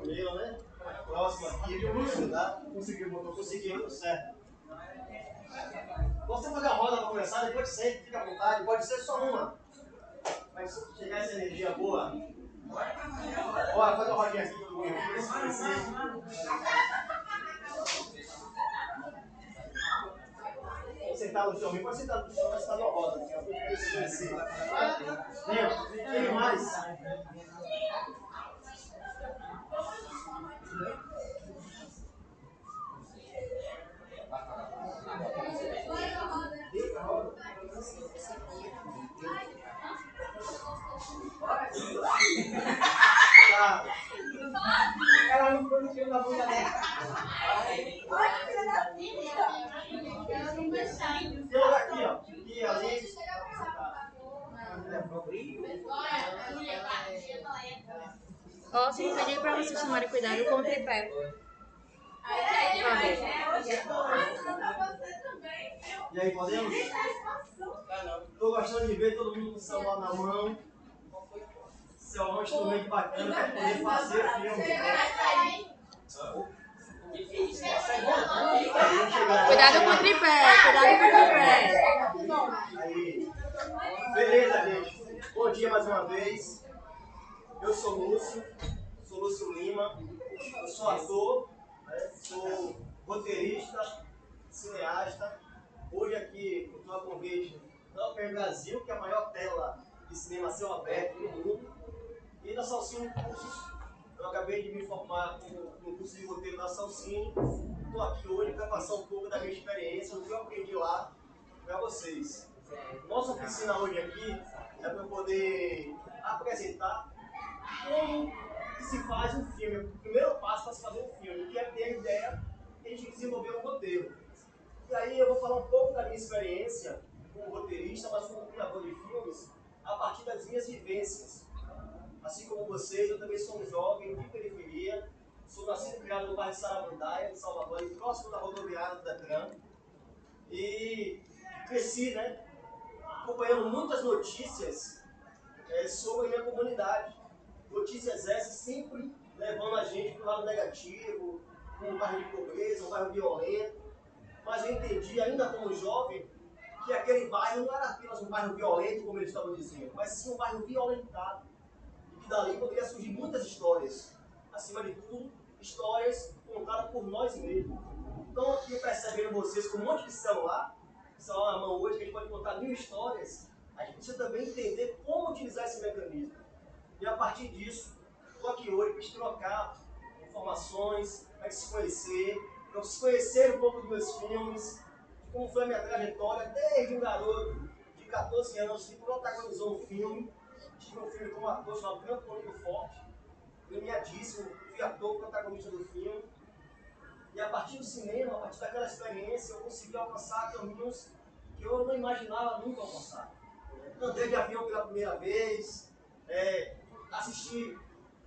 tranquilo, né? Próximo aqui, viu? Conseguiu, certo. Você fazer a roda para começar, depois sempre, fica à vontade, pode ser só uma. Vai chegar essa energia boa. Bora, faz uma rodinha aqui todo mundo. Vou sentar no chão, pode sentar no chão, vai sentar na roda. Daqui a pouco você conhecer. Tem mais. Ela não foi no filme da bunda dela. Tem lugar aqui, ó. Aqui, ali. Ó, sem pedir pra vocês tomarem cuidado com o tripé. E aí, podemos? Estou gostando de ver todo mundo com o celular na mão. Celular é um instrumento bacana para poder fazer filme. Cuidado com o tripé, cuidado com o tripé. Aí. Beleza, gente. Bom dia mais uma vez. Eu sou Lúcio Lima. Eu sou ator, né? Sou roteirista, cineasta. Hoje aqui eu estou a convite da Open Brasil, que é a maior tela de cinema a céu aberto no mundo. E da Salsinho Cursos. Eu acabei de me formar no curso de roteiro da Salsinho. Estou aqui hoje para passar um pouco da minha experiência, o que eu aprendi lá para vocês. Nossa oficina hoje aqui é para poder apresentar como se faz um filme. O primeiro passo para se fazer um filme, que é ter a ideia e a gente desenvolver um roteiro. E aí eu vou falar um pouco da minha experiência como roteirista, mas como criador de filmes, a partir das minhas vivências. Assim como vocês, eu também sou um jovem de periferia, sou nascido e criado no bairro de Saramandaia, em Salvador, próximo da rodoviária do Detran. E cresci, né, acompanhando muitas notícias sobre a minha comunidade. Notícias essas sempre levando a gente para o lado negativo, um bairro de pobreza, um bairro violento. Mas eu entendi, ainda como jovem, que aquele bairro não era apenas um bairro violento, como eles estavam dizendo, mas sim um bairro violentado. E que dali poderia surgir muitas histórias. Acima de tudo, histórias contadas por nós mesmos. Então, aqui percebendo vocês com um monte de celular na mão hoje, que a gente pode contar 1000 histórias, a gente precisa também entender como utilizar esse mecanismo. E a partir disso, estou aqui hoje para trocar informações, para se conhecer, para vocês conhecerem um pouco dos meus filmes, de como foi a minha trajetória, desde um garoto de 14 anos que protagonizou um filme. Tive um filme como ator chamado Campo Único Forte, premiadíssimo, fui ator protagonista do filme. E a partir do cinema, a partir daquela experiência, eu consegui alcançar caminhos que eu não imaginava nunca alcançar. Andei de avião pela primeira vez, assisti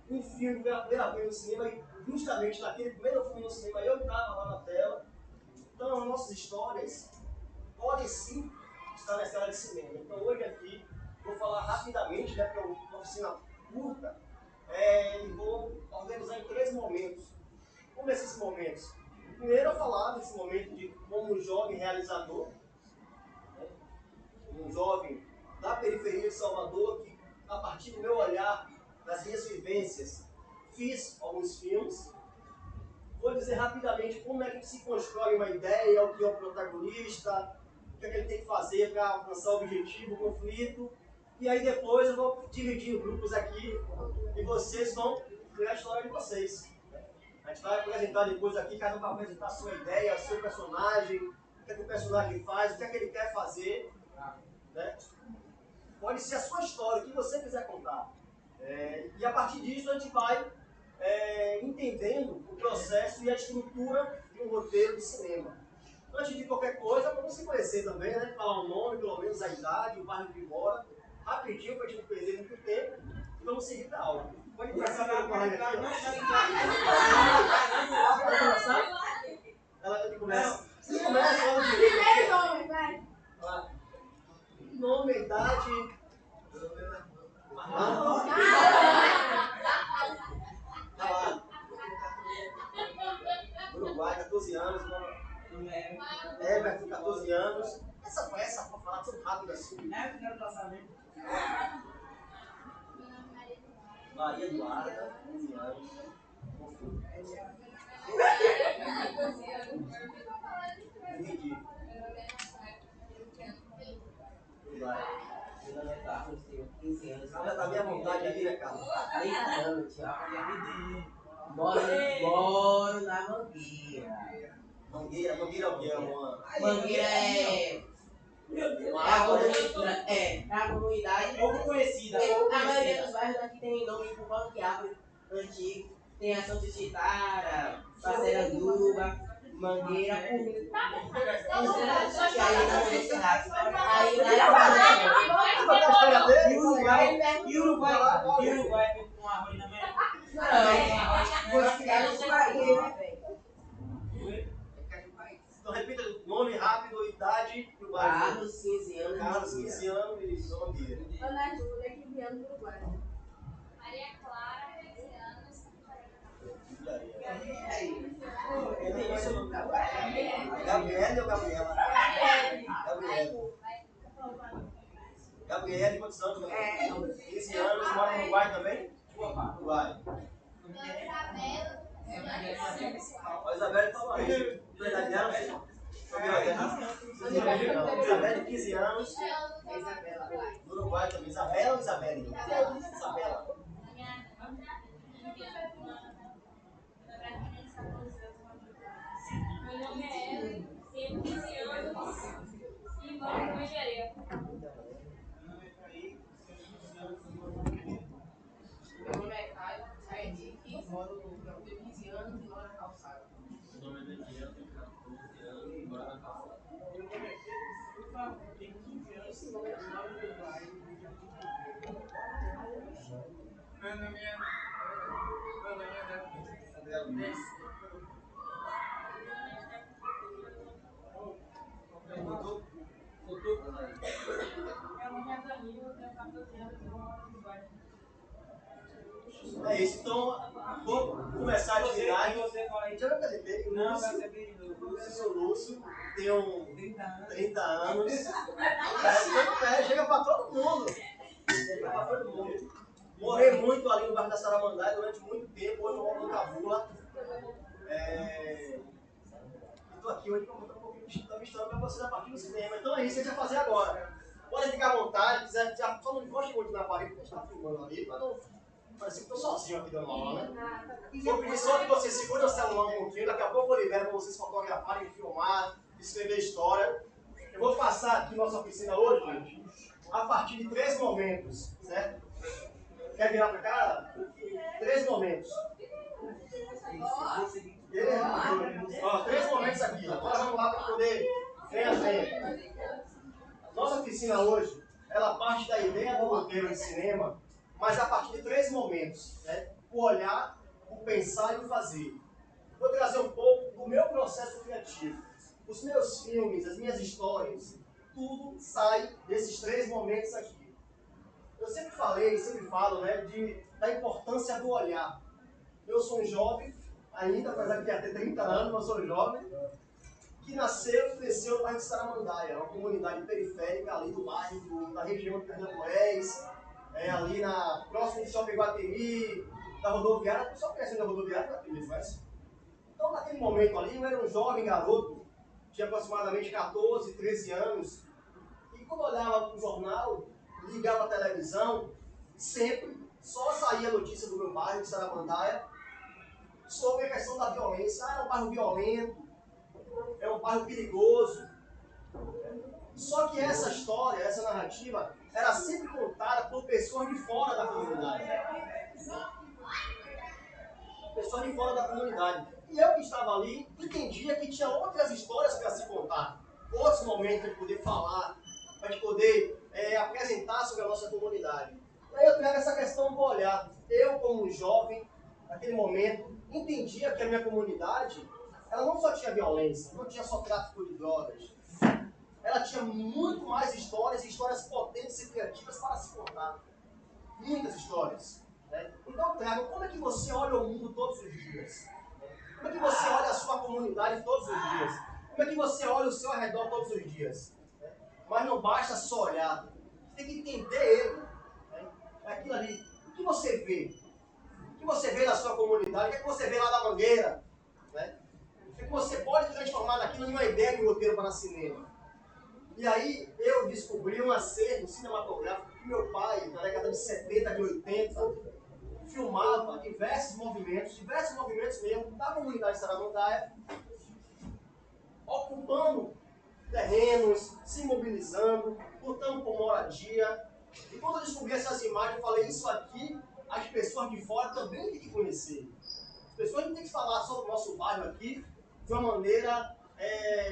um filme pela primeira vez no cinema, e justamente naquele primeiro filme no cinema eu estava lá na tela. Então, as nossas histórias podem sim estar na tela de cinema. Então, hoje aqui, vou falar rapidamente, né, porque é uma oficina curta, e vou organizar em 3 momentos. Como esses momentos? Primeiro, eu falar desse momento de como um jovem realizador, né, um jovem da periferia de Salvador, que a partir do meu olhar, das minhas vivências, fiz alguns filmes. Vou dizer rapidamente como é que se constrói uma ideia, o que é o protagonista, o que é que ele tem que fazer para alcançar o objetivo, o conflito. E aí depois eu vou dividir em grupos aqui e vocês vão criar a história de vocês. A gente vai apresentar depois aqui, cada um vai apresentar a sua ideia, o seu personagem, o que é que o personagem faz, o que é que ele quer fazer. Né? Pode ser a sua história, o que você quiser contar. E a partir disso a gente vai entendendo o processo e a estrutura de um roteiro de cinema. Antes de qualquer coisa, vamos se conhecer também, né? Falar o nome, pelo menos a idade, o bairro que mora, rapidinho para a gente não perder muito tempo, e vamos seguir para a aula. Pode começar pelo colega aqui. Pode começar? Ela que começa. Você começa, fala direito aqui. Nome, idade. 14 anos. Everton, 14 anos. Essa pra falar tão rápido assim. Maria Eduarda, 15 anos. Entendi. Vai. Fundamental, eu tenho 15 anos. Já tá minha vontade ali, né, Carlos? 30 anos, Thiago. Moro na Mangueira. Mangueira é o que? Mangueira é. A comunidade pouco conhecida. A maioria dos bairros daqui tem nome por conta de árvore antigo. Tem a Santa Citara, Passeranduba, Mangueira, aí e Uruguai com árvore na mão. Então repita o nome rápido, idade e o bairro. Carlos, 15 anos. Carlos, 15 anos e Mangueira. Ana Júlia, 15 anos do Uruguai. Maria Clara, 15 anos. Gabriela ou Gabriela? Gabriela, quantos anos? 15 anos, mora no Uruguai também? Uruguai. A Isabela está lá. Verdade dela? Isabela, 15 anos. No Uruguai também. Isabela ou Isabela? Isabela. Meu nome é Ellen, tenho 15 anos e moro em Mangueira. Meu nome é Caio, saí de aqui, moro no Campo, tenho 15 anos e moro na Calçada. Meu nome é Daniel, tenho 14 anos e moro na Calçada. Meu nome é Pedro, tenho 15 anos e moro no Uruguai. Meu nome é É isso, então vou começar a atividade. Eu sou Lúcio, tenho 30 anos. Chega pra todo mundo. Morei muito ali no bairro da Saramandaia durante muito tempo. Hoje eu moro no Cabula. Estou aqui hoje para contar um pouquinho da minha história para vocês a partir do cinema. Então é isso que a gente vai fazer agora. Podem ficar à vontade, quiser, só não gosta muito na parede porque a gente está filmando ali, para não parecer que estou sozinho aqui dando aula, né? Vou pedir só que vocês segurem o celular um pouquinho, daqui a pouco eu libero para vocês fotografarem, filmar, escrever história. Eu vou passar aqui nossa oficina hoje, gente, a partir de 3 momentos, certo? Quer virar para cá? 3 momentos. 3 momentos aqui. Agora vamos lá para poder ver a frente. Nossa oficina hoje, ela parte da ideia do roteiro de cinema, mas a partir de 3 momentos, né? O olhar, o pensar e o fazer. Vou trazer um pouco do meu processo criativo. Os meus filmes, as minhas histórias, tudo sai desses 3 momentos aqui. Eu sempre falei, sempre falo, né, da importância do olhar. Eu sou um jovem, ainda, apesar de já ter 30 anos, eu sou jovem, que nasceu e cresceu no bairro de Saramandaia, uma comunidade periférica ali do bairro, da região de Pernambués, ali próximo do Shopping Guatemi, da rodoviária. Só conhece a rodoviária, Guatemi, conhece? Então, naquele momento ali, eu era um jovem garoto, tinha aproximadamente 14, 13 anos, e quando olhava o jornal, ligava a televisão, sempre só saía a notícia do meu bairro de Saramandaia sobre a questão da violência. É um bairro violento, é um bairro perigoso. Só que essa história, essa narrativa, era sempre contada por pessoas de fora da comunidade. Pessoas de fora da comunidade. E eu que estava ali, entendia que tinha outras histórias para se contar, outros momentos para poder falar, para poder apresentar sobre a nossa comunidade. E aí eu trago essa questão do olhar. Eu, como jovem, naquele momento, entendia que a minha comunidade, ela não só tinha violência, não tinha só tráfico de drogas. Ela tinha muito mais histórias, e histórias potentes e criativas para se contar. Muitas histórias. Né? Então, trago, como é que você olha o mundo todos os dias? Como é que você olha a sua comunidade? comunidade todos os dias? Como é que você olha o seu arredor todos os dias? Mas não basta só olhar, você tem que entender ele. É aquilo ali. O que você vê? O que você vê na sua comunidade? O que é que você vê lá da Mangueira? O que é que você pode transformar daquilo em uma ideia de roteiro para cinema? E aí eu descobri um acervo cinematográfico que meu pai, na década de 70, de 80, filmava diversos movimentos mesmo, da comunidade saramandaia, ocupando terrenos, se mobilizando, lutando por moradia. E quando eu descobri essas imagens, eu falei, isso aqui, as pessoas de fora também têm que conhecer. As pessoas não têm que falar sobre o nosso bairro aqui de uma maneira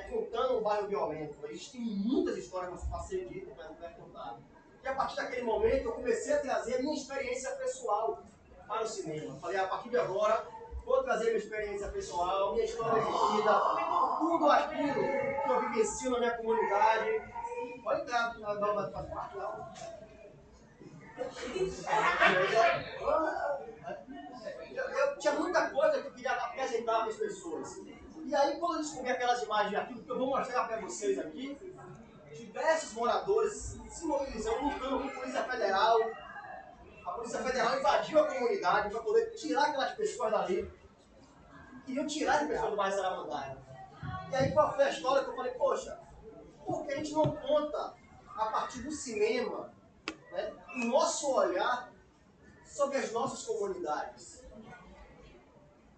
contando um bairro violento. Existem muitas histórias para ser ditas, para contar. E a partir daquele momento, eu comecei a trazer a minha experiência pessoal para o cinema. Falei, a partir de agora, vou trazer minha experiência pessoal, minha história de vida, tudo aquilo que eu vivencio na minha comunidade. Pode entrar, faz parte lá. Eu tinha muita coisa que eu queria apresentar para as pessoas. E aí, quando eu descobri aquelas imagens aqui, que eu vou mostrar para vocês aqui, diversos moradores se mobilizando, lutando com a Polícia Federal. A Polícia Federal invadiu a comunidade para poder tirar aquelas pessoas dali. Queriam tirar as pessoas do bairro Saramandaia. E aí, qual foi a história que eu falei, poxa, por que a gente não conta, a partir do cinema, o nosso olhar sobre as nossas comunidades?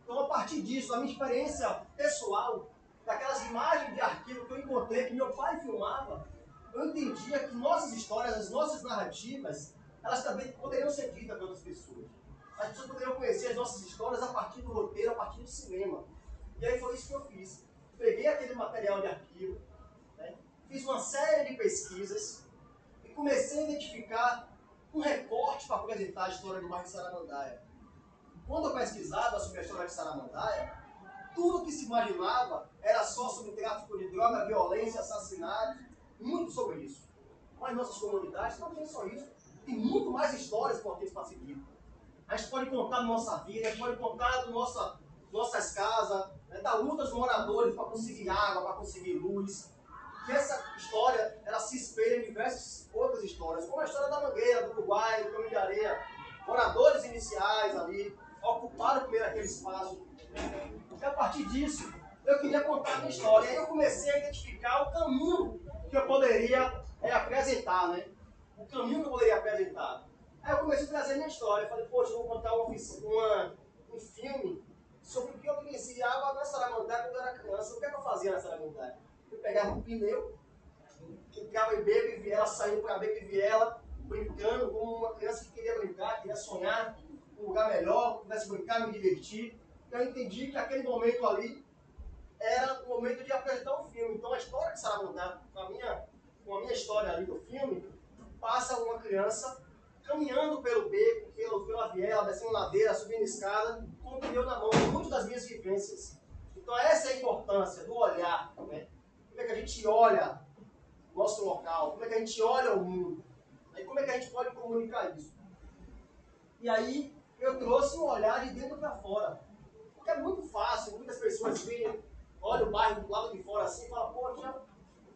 Então, a partir disso, a minha experiência pessoal, daquelas imagens de arquivo que eu encontrei, que meu pai filmava, eu entendia que nossas histórias, as nossas narrativas, elas também poderiam ser ditas para outras pessoas. As pessoas poderiam conhecer as nossas histórias a partir do roteiro, a partir do cinema. E aí foi isso que eu fiz. Peguei aquele material de arquivo, fiz uma série de pesquisas e comecei a identificar um recorte para apresentar a história do bairro de Saramandaia. Quando eu pesquisava sobre a história de Saramandaia, tudo que se imaginava era só sobre tráfico de droga, violência, assassinatos, muito sobre isso. Mas nossas comunidades não tem só isso. Tem muito mais histórias importantes para seguir. A gente pode contar da nossa vida, a gente pode contar das nossas casas, da luta dos moradores para conseguir água, para conseguir luz. E essa história, ela se espelha em diversas outras histórias, como a história da Mangueira, do Uruguai, do Caminho de Areia. Moradores iniciais ali, ocuparam primeiro aquele espaço. E a partir disso, eu queria contar a minha história. E aí eu comecei a identificar o caminho que eu poderia apresentar, O caminho que eu poderia apresentar. Aí eu comecei a trazer a minha história. Eu falei, poxa, eu vou contar um filme sobre o que eu vivenciava na Saramandaia quando eu era criança. O que é que eu fazia na Saramandaia? Eu pegava um pneu, ficava em beco e viela, saindo para beco e viela, brincando como uma criança que queria brincar, queria sonhar um lugar melhor, pudesse brincar, me divertir. Eu entendi que aquele momento ali era o momento de apresentar o filme. Então a história de Saramandaia, com a minha história ali do filme, passa uma criança caminhando pelo beco, pela viela, descendo ladeira, subindo escada, com o pneu na mão, muitas das minhas vivências. Então essa é a importância do olhar, Como é que a gente olha o nosso local, como é que a gente olha o mundo, e como é que a gente pode comunicar isso. E aí eu trouxe um olhar de dentro para fora, porque é muito fácil, muitas pessoas veem, olham o bairro do lado de fora assim e falam, poxa,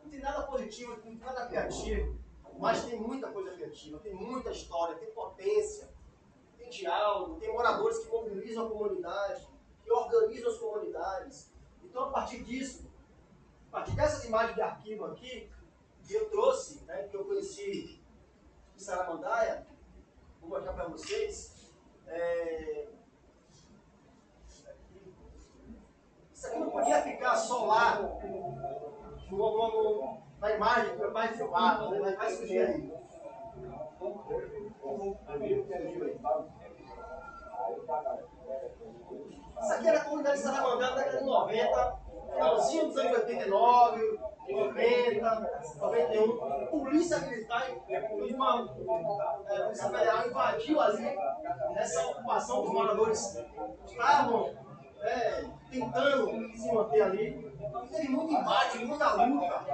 não tem nada positivo, não tem nada criativo, mas tem muita coisa criativa, tem muita história, tem potência, tem diálogo, tem moradores que mobilizam a comunidade, que organizam as comunidades. Então, a partir disso, a partir dessas imagens de arquivo aqui, que eu trouxe, que eu conheci em Saramandaia, vou mostrar para vocês. Isso aqui não podia ficar só lá, na imagem que meu pai filmava, vai surgir aí. Isso aqui era a comunidade de Saramandaia da década de 90, finalzinho dos anos 89, 90, 91. Polícia Militar, Polícia Federal invadiu ali, nessa ocupação que os moradores estavam tentando se manter ali. Teve muito embate, muita luta.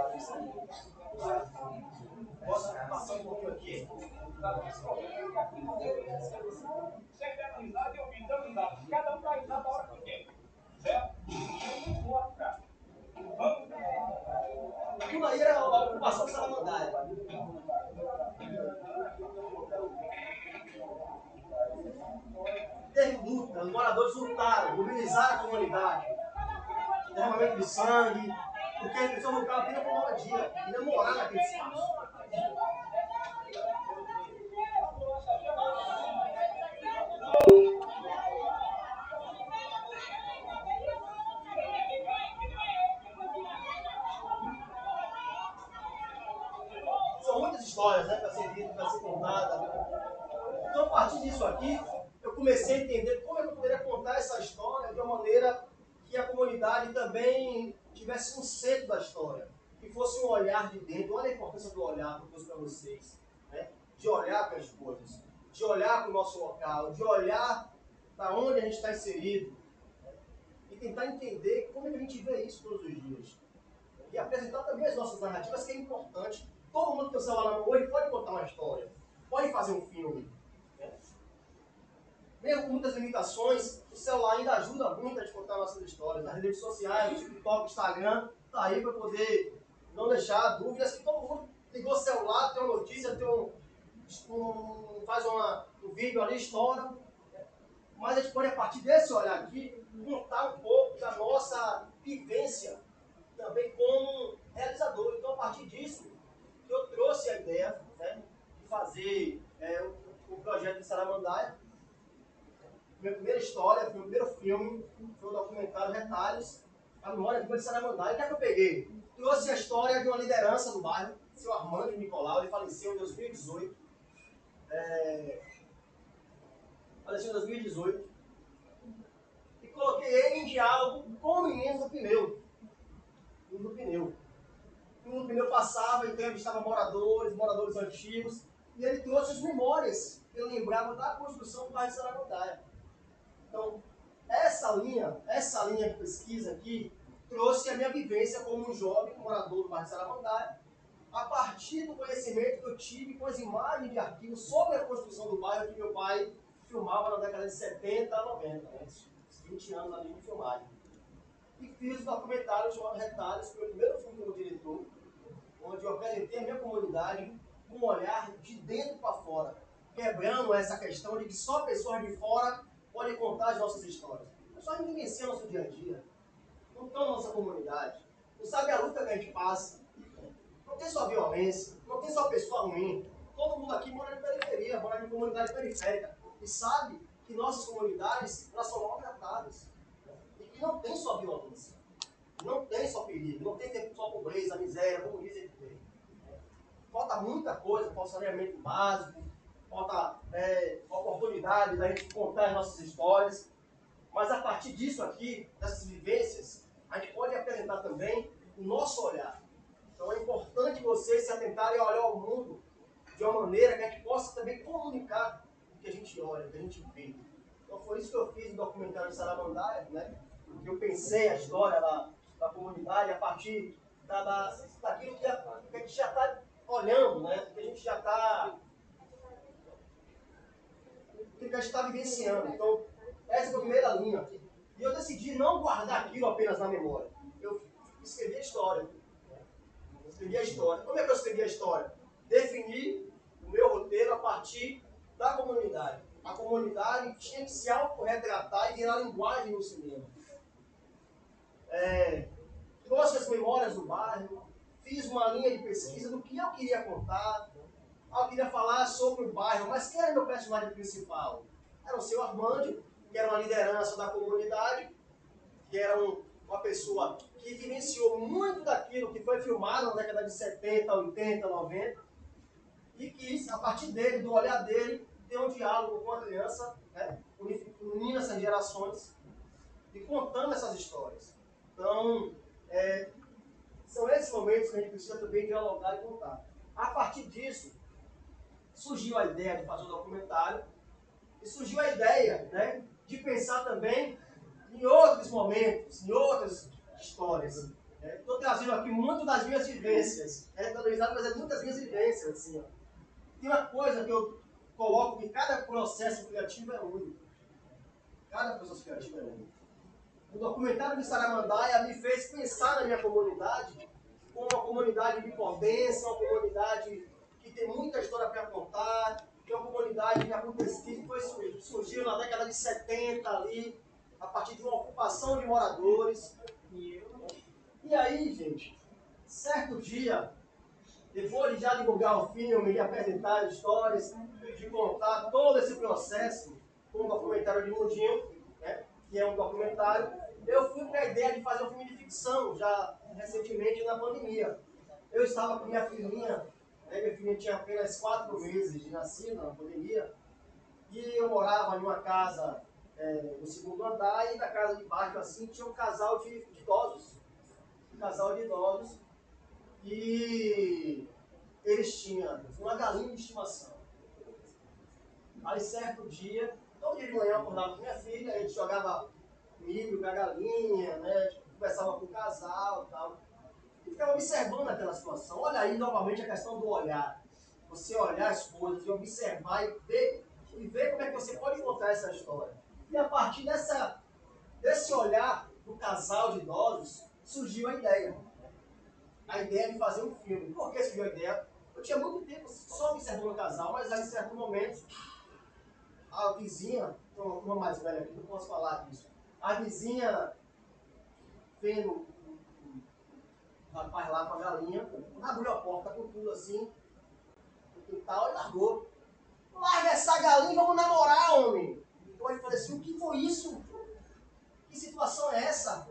Posso passar um pouquinho aqui? Cada um vai na hora que quer, certo? Os moradores lutaram, mobilizaram a comunidade. Derramamento de sangue, porque a pessoa lutava apenas por moradia, queria morar naquele espaço. São muitas histórias, né, para ser dita, para ser contada. Então, a partir disso aqui, eu comecei a entender como eu poderia contar essa história de uma maneira que a comunidade também tivesse um centro da história, que fosse um olhar de dentro. Olha a importância do olhar que eu trouxe para vocês, né? De olhar para as coisas, de olhar para o nosso local, de olhar para onde a gente está inserido, né? E tentar entender como é que a gente vê isso todos os dias. E apresentar também as nossas narrativas, que é importante. Todo mundo que tem o celular na mão hoje pode contar uma história, pode fazer um filme. Né? Mesmo com muitas limitações, o celular ainda ajuda muito a gente contar nossas histórias. As redes sociais, o TikTok, o Instagram, está aí para poder não deixar dúvidas, que todo mundo ligou o celular, tem uma notícia, faz um vídeo ali, estoura. Mas a gente pode, a partir desse olhar aqui, contar um pouco da nossa vivência também como realizador. Então, a partir disso, eu trouxe a ideia, né, de fazer o projeto de Saramandaia. Minha primeira história, meu primeiro filme, foi o documentário Retalhos, a memória viva de Saramandaia. O que é que eu peguei? Trouxe a história de uma liderança do bairro, o seu Armando Nicolau. Ele faleceu em 2018. Faleceu em 2018. E coloquei ele em diálogo com o menino do pneu. O menino do pneu passava e entrevistava moradores antigos, e ele trouxe as memórias que eu lembrava da construção do bairro de Saramandaia. Então, essa linha de pesquisa aqui trouxe a minha vivência como um jovem morador do bairro de Saramandaia, a partir do conhecimento que eu tive com as imagens de arquivo sobre a construção do bairro que meu pai filmava na década de 70 a 90, né? 20 anos ali de filmagem. E fiz um documentário chamado Retalhos, que foi o primeiro filme como diretor, onde eu apresentei a minha comunidade com um olhar de dentro para fora, quebrando essa questão de que só pessoas de fora podem contar as nossas histórias. Pessoas não vivenciam o nosso dia a dia, não estão na nossa comunidade, não sabem a luta que a gente passa, não tem só violência, não tem só pessoa ruim. Todo mundo aqui mora em periferia, mora em comunidade periférica, e sabe que nossas comunidades elas são maltratadas. E que não tem só violência, não tem só perigo, não tem só pobreza, miséria, como dizem que tem. Falta muita coisa, falta saneamento básico, falta oportunidade da gente contar as nossas histórias. Mas a partir disso aqui, dessas vivências, a gente pode apresentar também o nosso olhar. Então é importante vocês se atentarem a olhar o mundo de uma maneira que a gente possa também comunicar o que a gente olha, o que a gente vê. Então foi isso que eu fiz no documentário de Saramandaia, né? Eu pensei a história da comunidade a partir daquilo que a gente já está olhando, né? Que a gente já está vivenciando. Então, essa foi a primeira linha. E eu decidi não guardar aquilo apenas na memória. Eu escrevi a história. Como é que eu escrevi a história? Defini o meu roteiro a partir da comunidade. A comunidade tinha que se autorretratar e virar linguagem no cinema. Trouxe as memórias do bairro, fiz uma linha de pesquisa do que eu queria contar. Eu queria falar sobre o bairro, mas quem era meu personagem principal? Era o seu Armando, que era uma liderança da comunidade, que era uma pessoa que vivenciou muito daquilo que foi filmado na década de 70, 80, 90, e que, a partir dele, do olhar dele, ter um diálogo com a criança, né, unindo essas gerações e contando essas histórias. Então, são esses momentos que a gente precisa também dialogar e contar. A partir disso, surgiu a ideia de fazer um documentário e surgiu a ideia, né, de pensar também em outros momentos, em outras histórias. Estou trazendo aqui muito das minhas vivências. Mas é muitas minhas vivências. Assim, ó. Tem uma coisa que eu coloco que cada processo criativo é único. Cada processo criativo é único. O documentário de Saramandaia me fez pensar na minha comunidade como uma comunidade de potência, uma comunidade que tem muita história para contar, que é uma comunidade que surgiu na década de 70 ali, a partir de uma ocupação de moradores. E aí, gente, certo dia, depois de já divulgar o filme, de apresentar histórias, de contar todo esse processo com o documentário de Mundinho, né, que é um documentário, eu fui com a ideia de fazer um filme de ficção, já recentemente na pandemia. Eu estava com minha filhinha, né, minha filhinha tinha apenas 4 meses de nascida na pandemia, e eu morava em uma casa no segundo andar, e na casa de baixo assim tinha um casal de idosos. E eles tinham uma galinha de estimação. Aí certo dia, todo dia de manhã eu acordava com minha filha, a gente jogava milho com a galinha, né, conversava com o casal e tal. E ficava observando aquela situação. Olha aí novamente a questão do olhar. Você olhar as coisas e observar e ver como é que você pode contar essa história. E a partir desse olhar do casal de idosos, surgiu a ideia de fazer um filme. Por que surgiu a ideia? Eu tinha muito tempo só observando o casal, mas aí em certo momento, a vizinha, uma mais velha aqui, não posso falar disso, a vizinha, vendo o rapaz lá com a galinha, abriu a porta com tudo assim, no quintal, e largou. Larga essa galinha e vamos namorar, homem! Então eu falei assim, o que foi isso? Que situação é essa?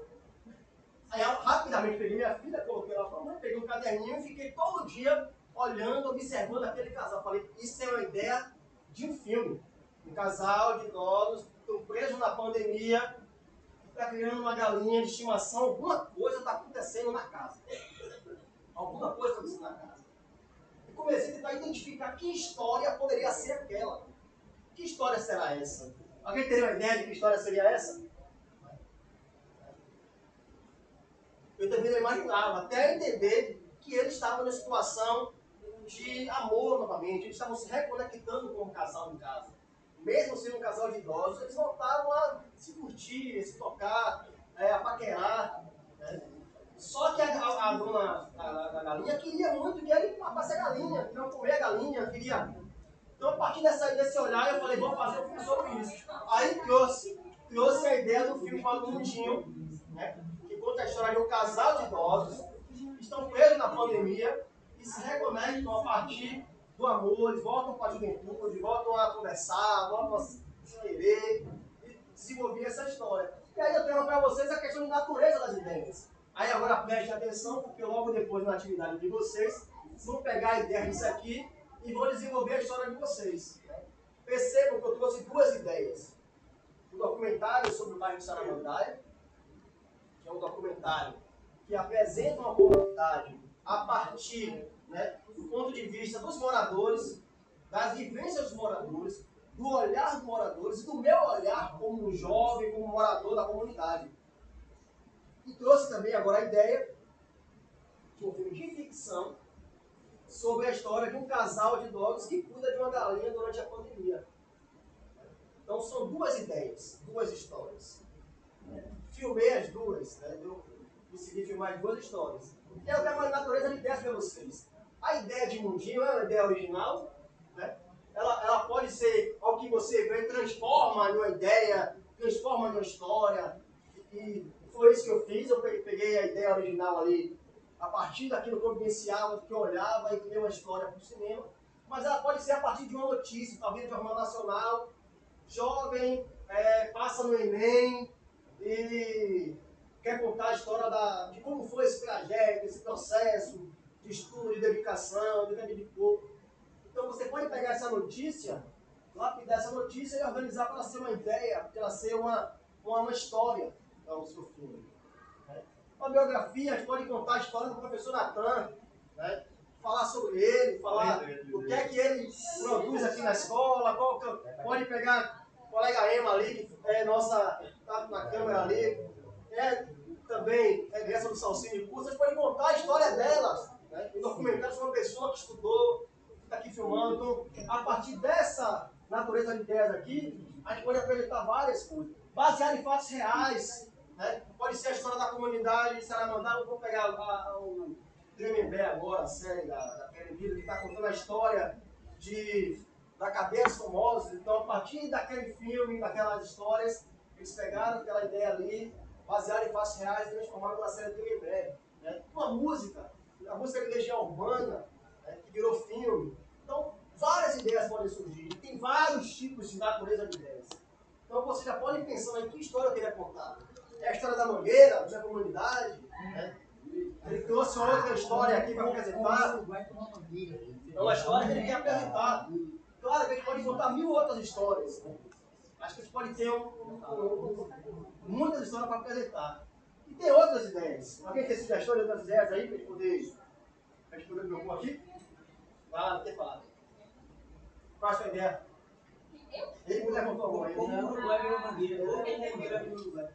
Aí eu rapidamente peguei minha filha, coloquei ela para mãe, peguei um caderninho e fiquei todo dia olhando, observando aquele casal. Falei, isso é uma ideia de um filme. Um casal de idosos, estão presos na pandemia, está criando uma galinha de estimação, alguma coisa está acontecendo na casa. Alguma coisa está acontecendo na casa. E comecei a tentar identificar que história poderia ser aquela. Que história será essa? Alguém teria uma ideia de que história seria essa? Eu também não imaginava, até entender que eles estavam numa situação de amor novamente, eles estavam se reconectando com o casal em casa. Mesmo sendo um casal de idosos, eles voltavam a se curtir, a se tocar, a paquerar. Né? Só que a dona da galinha queria muito que ele matasse a galinha, queria comer a galinha, queria... Então, a partir desse olhar, eu falei, vamos fazer um filme sobre isso. Aí trouxe a ideia do filme chamado Mundinho, né? Que conta a história de um casal de idosos que estão presos na pandemia e se reconectam a partir do amor, eles voltam para a juventude, voltam a conversar, voltam a se querer e desenvolver essa história. E aí eu tenho para vocês a questão de natureza das ideias. Aí agora prestem atenção, porque logo depois na atividade de vocês, vão pegar a ideia disso aqui e vão desenvolver a história de vocês. Percebam que eu trouxe 2 ideias. O documentário sobre o bairro de Saramandaia, que é um documentário que apresenta uma comunidade a partir, né, do ponto de vista dos moradores, das vivências dos moradores, do olhar dos moradores e do meu olhar como jovem, como morador da comunidade. E trouxe também agora a ideia de um filme de ficção sobre a história de um casal de idosos que cuida de uma galinha durante a pandemia. Então são 2 ideias, 2 histórias. Filmei as 2, né? Eu consegui filmar as 2 histórias. E eu tenho uma natureza de ideias para vocês. A ideia de Mundinho é uma ideia original, né? Ela pode ser algo que você vê, transforma numa ideia, transforma numa história. E foi isso que eu fiz, eu peguei a ideia original ali, a partir daquilo que eu vivenciava, que eu olhava e criei uma história para o cinema. Mas ela pode ser a partir de uma notícia, talvez de Jornal Nacional, jovem, passa no Enem e quer contar a história de como foi esse trajeto, esse processo de estudo, de dedicação, de dedicou. Então você pode pegar essa notícia, lapidar essa notícia e organizar para ela ser uma ideia, para ela ser uma história para o seu filme. Uma biografia, a gente pode contar a história do professor Natan, né? Falar sobre ele, falar o que é que ele produz aqui na escola, pode pegar a colega Emma ali, que é nossa, está na câmera ali, também regressa do Salsinho de Curso, a gente pode contar a história delas, né? Um documentário sobre uma pessoa que estudou, que está aqui filmando. Então, a partir dessa natureza de ideias aqui, a gente pode apresentar várias coisas, baseado em fatos reais, né? Pode ser a história da comunidade de Saramandá, vou pegar o Tremembé agora, a série da Querendida, que está contando a história de da cadeia dos famosos. Então, a partir daquele filme, daquelas histórias, eles pegaram aquela ideia ali, basearam em fatos reais e transformaram numa série de TV. Né? Uma música, a música de Legião Urbana, né, que virou filme. Então, várias ideias podem surgir. Tem vários tipos de natureza de ideias. Então, você já pode ir pensando em que história eu queria contar. É a história da Mangueira, da comunidade, né? Ele trouxe outra história aqui para apresentar. Então, a história que ele quer apresentar. Claro que a gente pode contar 1000 outras histórias. Né? Acho que a gente pode ter muitas histórias para apresentar. E tem outras ideias. Alguém tem sugestões de outras ideias aí para a gente poder propor aqui? Vai lá, não tem falado. Qual é a sua ideia? Ele me levantou a mão aí. Como o Uruguai virou Mangueira. Ou quem é Mangueira virou Uruguai.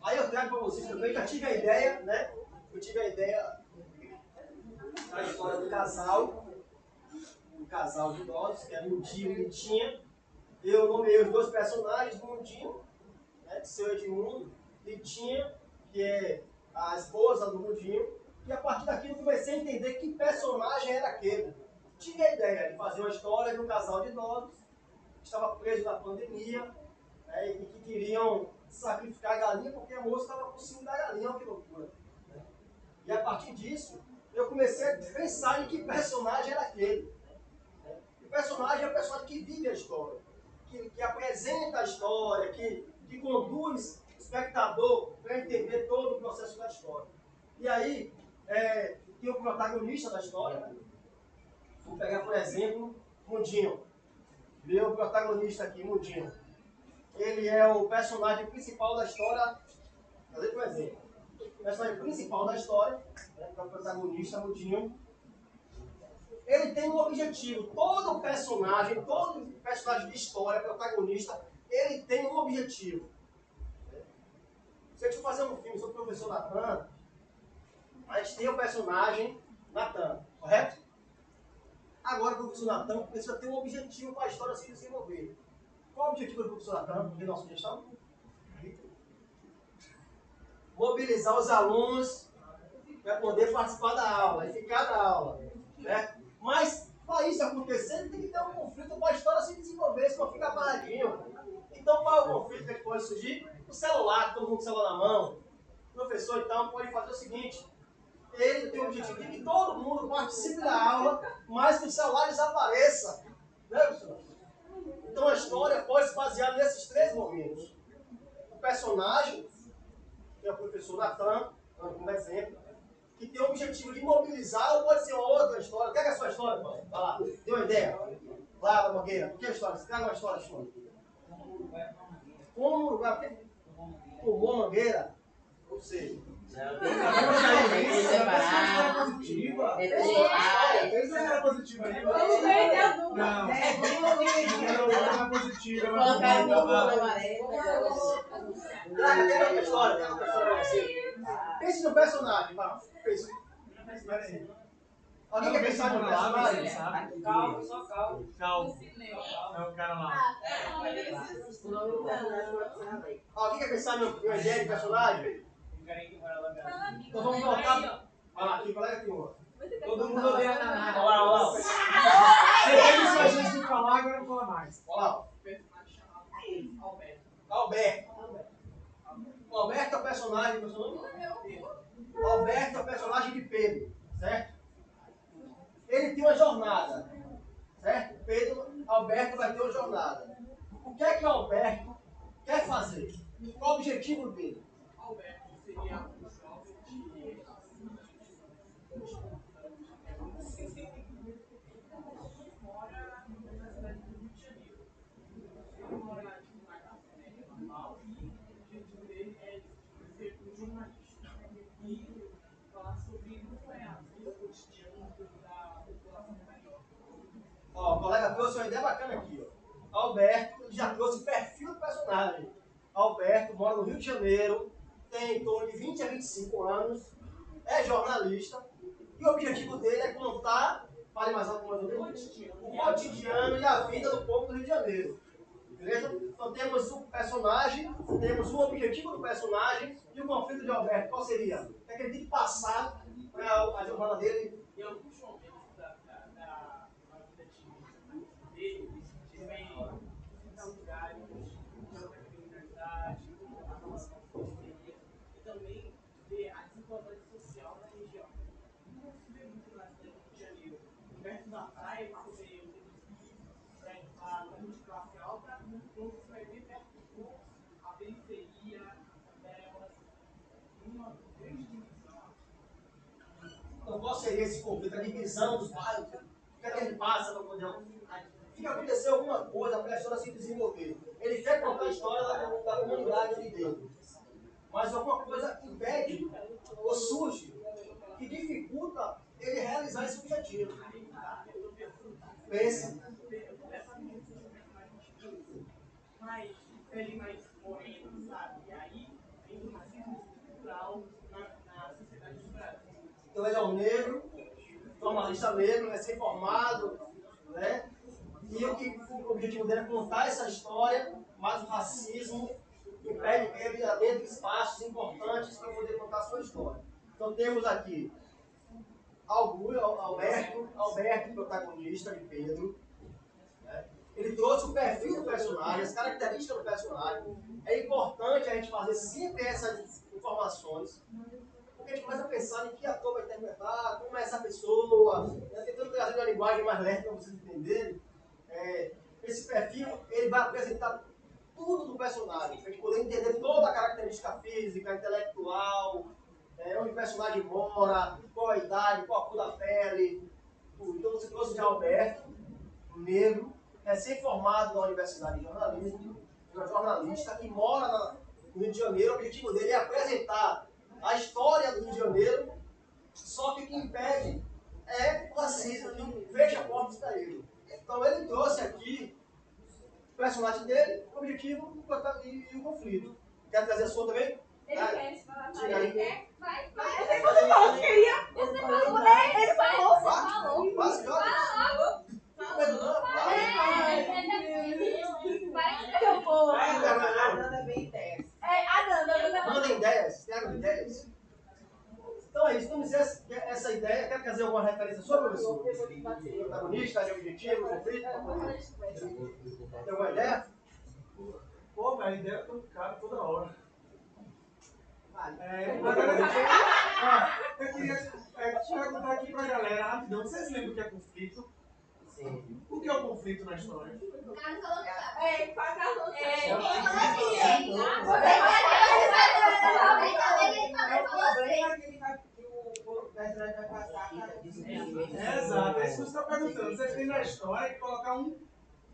Aí eu trago para vocês também, já tive a ideia, né? Eu tive a ideia da história do casal de idosos, que era Mundinho e Litinha. Eu nomeei os dois personagens, Mundinho, né, que seu Edmundo, Litinha, que é a esposa do Mundinho. E a partir daqui eu comecei a entender que personagem era aquele. Tive a ideia de fazer uma história de um casal de idosos que estava preso na pandemia, né, e que queriam sacrificar a galinha porque a moça estava com ciúme da galinha, olha que loucura. E a partir disso, eu comecei a pensar em que personagem era aquele. O personagem é o personagem que vive a história, que apresenta a história, que conduz o espectador para entender todo o processo da história. E aí, tem o protagonista da história. Né? Vou pegar, por exemplo, Mundinho. Meu protagonista aqui, Mundinho. Ele é o personagem principal da história. Vou fazer um exemplo. O personagem principal da história, né, que é o protagonista, Mundinho. Ele tem um objetivo. Todo personagem de história, protagonista, ele tem um objetivo. Se a gente for fazer um filme sobre o professor Natan, a gente tem o personagem Natan, correto? Agora o professor Natan precisa ter um objetivo para a história se desenvolver. Qual é o objetivo do professor Natan? De nossa sugestão? Mobilizar os alunos para poder participar da aula e ficar na aula. Né? Mas, para isso acontecer, tem que ter um conflito para a história se desenvolver, senão fica paradinho. Então, qual é o conflito que pode surgir? O celular, todo mundo com o celular na mão. O professor, então, pode fazer o seguinte: ele tem o objetivo de que todo mundo participe da aula, mas que o celular desapareça. Né, professor? Então, a história pode se basear nesses 3 momentos. O personagem, que é o professor Natan, como exemplo, que tem o objetivo de mobilizar, ou pode ser outra história. O que é a sua história, pai? Vai lá, dê uma ideia. Lá, Mangueira, o que é a história? Você traga uma história sua. Como o lugar tomou Mangueira, ou seja, Positiva. Era positiva aí. Não. Era positiva. Tem outra história pra você. Pense no personagem, vai. Pense. Alguém quer pensar no personagem? Calma, só calma. Calma. É o cara lá. Alguém quer pensar no ideia de personagem? Então vamos voltar. Olha lá, aqui, colega aqui, ó. Todo mundo odeia a Naná. Olha lá. Você teve sua chance de falar, agora não fala mais. Olha lá. Alberto. O Alberto é o personagem, Alberto é o personagem de Pedro, certo? Ele tem uma jornada, certo? Alberto vai ter uma jornada. O que é que o Alberto quer fazer? Qual o objetivo dele? Alberto seria um jovem de... mora na cidade do Rio de Janeiro. Ele mora na casa normal e o objetivo dele é ser um jornalista e falar sobre como é a vida cotidiana da população carioca. Ó, o colega trouxe uma ideia bacana aqui, ó. Alberto já trouxe o perfil do personagem. Alberto mora no Rio de Janeiro, tem em torno de 20 a 25 anos, é jornalista, e o objetivo dele é contar, fale mais alto, mais ou menos, o cotidiano e a vida do povo do Rio de Janeiro. Beleza? Então temos o personagem, temos o objetivo do personagem e o conflito de Alberto. Qual seria? O que ele tem que passar a jornada dele. Em alguns momentos da vida dele, ele vai visitar lugares de alta criminalidade, a relação com a periferia, e também ver a desigualdade social na região. Não se vê muito na cidade do Rio de Janeiro. Perto da praia, você vê prédios de classe alta, então você vai ver perto do povo a periferia, as favelas, uma grande divisão. Então, qual seria esse conflito? A divisão dos bairros? O que ele passa para poder. Fica acontecer alguma coisa para a história se desenvolver. Ele quer contar a história da comunidade onde dele. Mas alguma coisa impede ou surge que dificulta ele realizar esse objetivo. Pense. Mas ele mais moreno, sabe? E aí tem um racismo estrutural na sociedade do Brasil. Então ele é um negro, jornalista negro, recém-formado, né? E o objetivo dele é contar essa história, mas o racismo impede ele a dentro de espaços importantes para poder contar a sua história. Então temos aqui Alberto, protagonista de Pedro. Né? Ele trouxe o perfil do personagem, as características do personagem. É importante a gente fazer sempre essas informações, porque a gente começa a pensar em que ator vai interpretar, como é essa pessoa, né? Tentando trazer uma linguagem mais leve para vocês entenderem. Esse perfil ele vai apresentar tudo do personagem, para a gente poder entender toda a característica física, intelectual, onde o personagem mora, qual a idade, qual a cor da pele, tudo. Então você trouxe de Alberto, negro, recém-formado na Universidade de Jornalismo, um jornalista que mora no Rio de Janeiro. O objetivo dele é apresentar a história do Rio de Janeiro, só que o que impede é o racismo, que fecha portas para ele. Então ele trouxe aqui o personagem dele, o objetivo e o conflito. Quer trazer a sua também? Ele quer falar. Diga aí. Vai. Você falou que queria. Você falou, né? Ele falou. Quase joga. A Nanda bem intensa. Manda ideias. Pega ideias. Então é isso. Vamos dizer essa ideia. Quer trazer alguma referência sobre professor? Protagonista, de objetivo, conflito? Tem alguma ideia? Pô, mas a ideia é tão cara toda hora. Eu queria perguntar aqui pra galera rapidão. Vocês lembram o que é conflito? Sim. O que é o conflito na história? O cara falou que sabe. É, pagar É o problema que o personagem vai passar para Exato, é isso que você está perguntando. Vocês têm na história que colocar um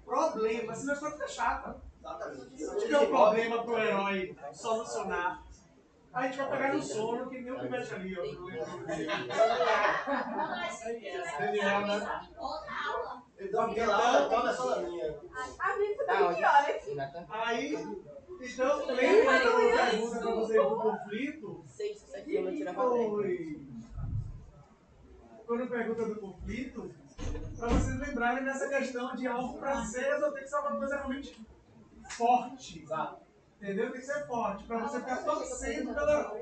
problema, senão a história fica chata. Exatamente. Se tiver um problema pro herói solucionar, a gente vai pegar no sono, que nem o pivete ali, ó. Daniel, né? Ele dorme lá, torna só da minha. Aí, então, lembra que eu pergunta pra vocês do conflito? Quando pergunta do conflito, para vocês lembrarem dessa questão de algo para ser resolvido, tem que ser uma coisa realmente forte. Entendeu? Tem que ser forte, para você ficar torcendo pela.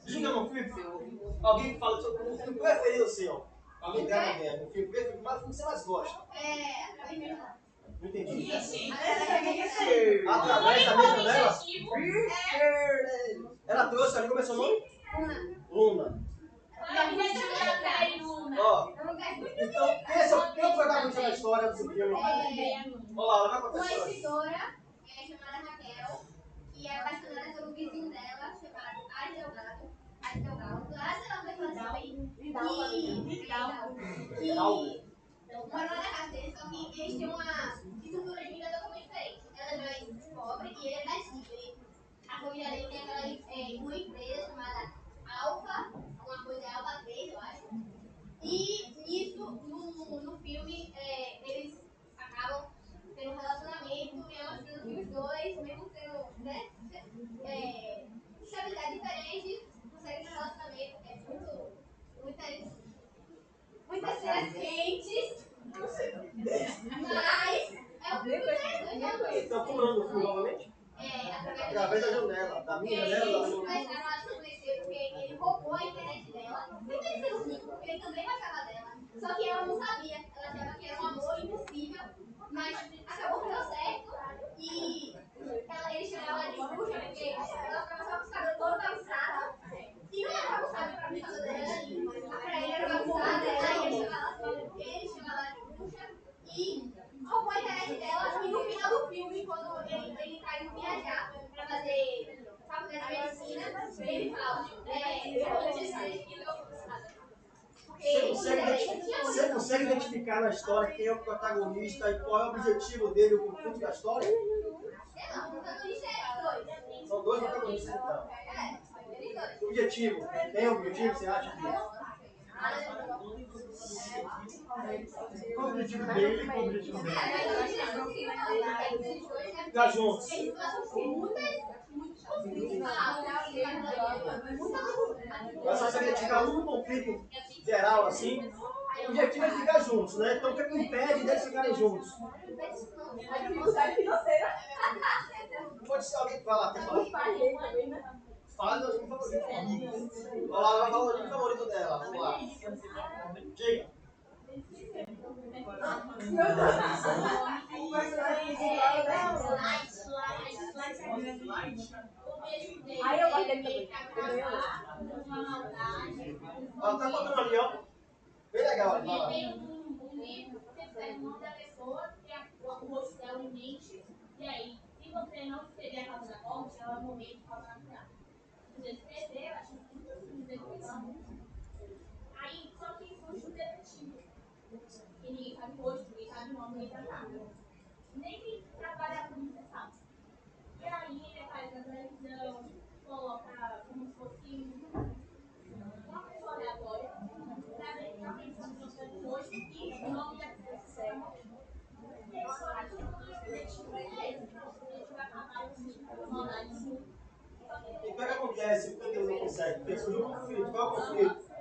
Diga, meu filho. Alguém que fala sobre o filme preferido seu. Alguém tem alguém? O filme preferido, mas o que você mais gosta? Não entendi. Através da mesma dela? Ela trouxe ali, como é seu nome? Luna. Ó, então, quem é o protagonista da história do seu filme? Olá, vai contar a Uma história. escritora chamada Raquel, que é apaixonada pelo vizinho dela, chamado Ardelgado. Lá ela vai falar assim, que mora lá na casa dele, só que eles têm uma estrutura de vida totalmente diferente. Ela é mais pobre e ele é mais rico. A família dele tem uma empresa chamada Alfa, alguma coisa Alfa 3, eu acho. E nisso, no filme, eles acabam tendo um relacionamento e é mostrando que os dois, mesmo tendo, né, estabilidade diferente, conseguem ter um relacionamento muitas cenas quentes, mas é um filme interessante. Então, como é o nome do filme novamente? Através da janela. Da minha janela? Eles começaram a se conhecer porque ele roubou a internet dela. ele também gostava dela. Só que ela não sabia. Ela achava que era um amor impossível. Mas acabou que deu certo. E ele chamava ela de bruxa, porque ela ficava só com os cabelos todos bagunçados. E não era bagunçado pra mim, dela. Pra ele era bagunçado. Aí ele chamava ela de bruxa. E roubou a internet dela. E no final do filme, quando ele tá indo viajar pra fazer faculdade de medicina, ele fala: eu disse que não bagunçada. Você consegue identificar na história quem é o protagonista e qual é o objetivo dele, o conflito da história? Não, o protagonista é dois. São dois protagonistas, então. O objetivo, tem um objetivo, você acha que? Qual o objetivo dele e qual o objetivo dela? Ficar juntos. Mas se você identificar um conflito geral assim, o objetivo é ficar juntos, né? Então o que impede deles ficarem juntos? Pode ser alguém que vai lá, quer falar? Fala do favorito. Olha lá, vai falar o favorito dela. Vamos lá. Diga. Aí eu gosto dele também. Ó, tá contando ali, ó. Bem legal, vai lá. Tem um momento, você pega o nome da pessoa, tem o rosto dela em mente, e aí, se você não escrever a causa da morte, ela vai morrer de causa natural. Se você escrever, eu acho muito simples. Aí, só que surge um detetive. E ninguém sabe o rosto, ninguém sabe o nome, ninguém sabe nada. Nem quem trabalha com isso sabe. E aí, ele faz na televisão, coloca como se fosse uma pessoa aleatória, pra ver realmente se a pessoa está no rosto e o nome da pessoa. E aí, só que o detetive é esse. A gente vai acabar com maldade. E o que acontece? Por que ele não consegue? Porque surgiu um conflito. Qual é o conflito?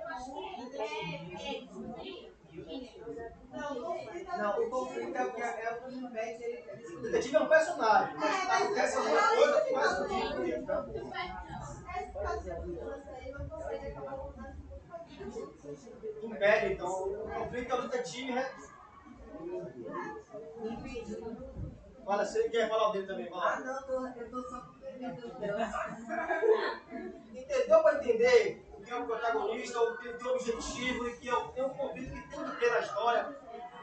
Não, o conflito é o que impede ele. O detetive é um personagem, mas acontece alguma coisa que faz surgir um conflito, tá? Impede, então. O conflito é o detetive. Fala, você quer falar o dele também? Fala. Eu tô só complementando dela. Entendeu para entender o que é o protagonista, o que tem o objetivo e que tem um conflito que tem que ter na história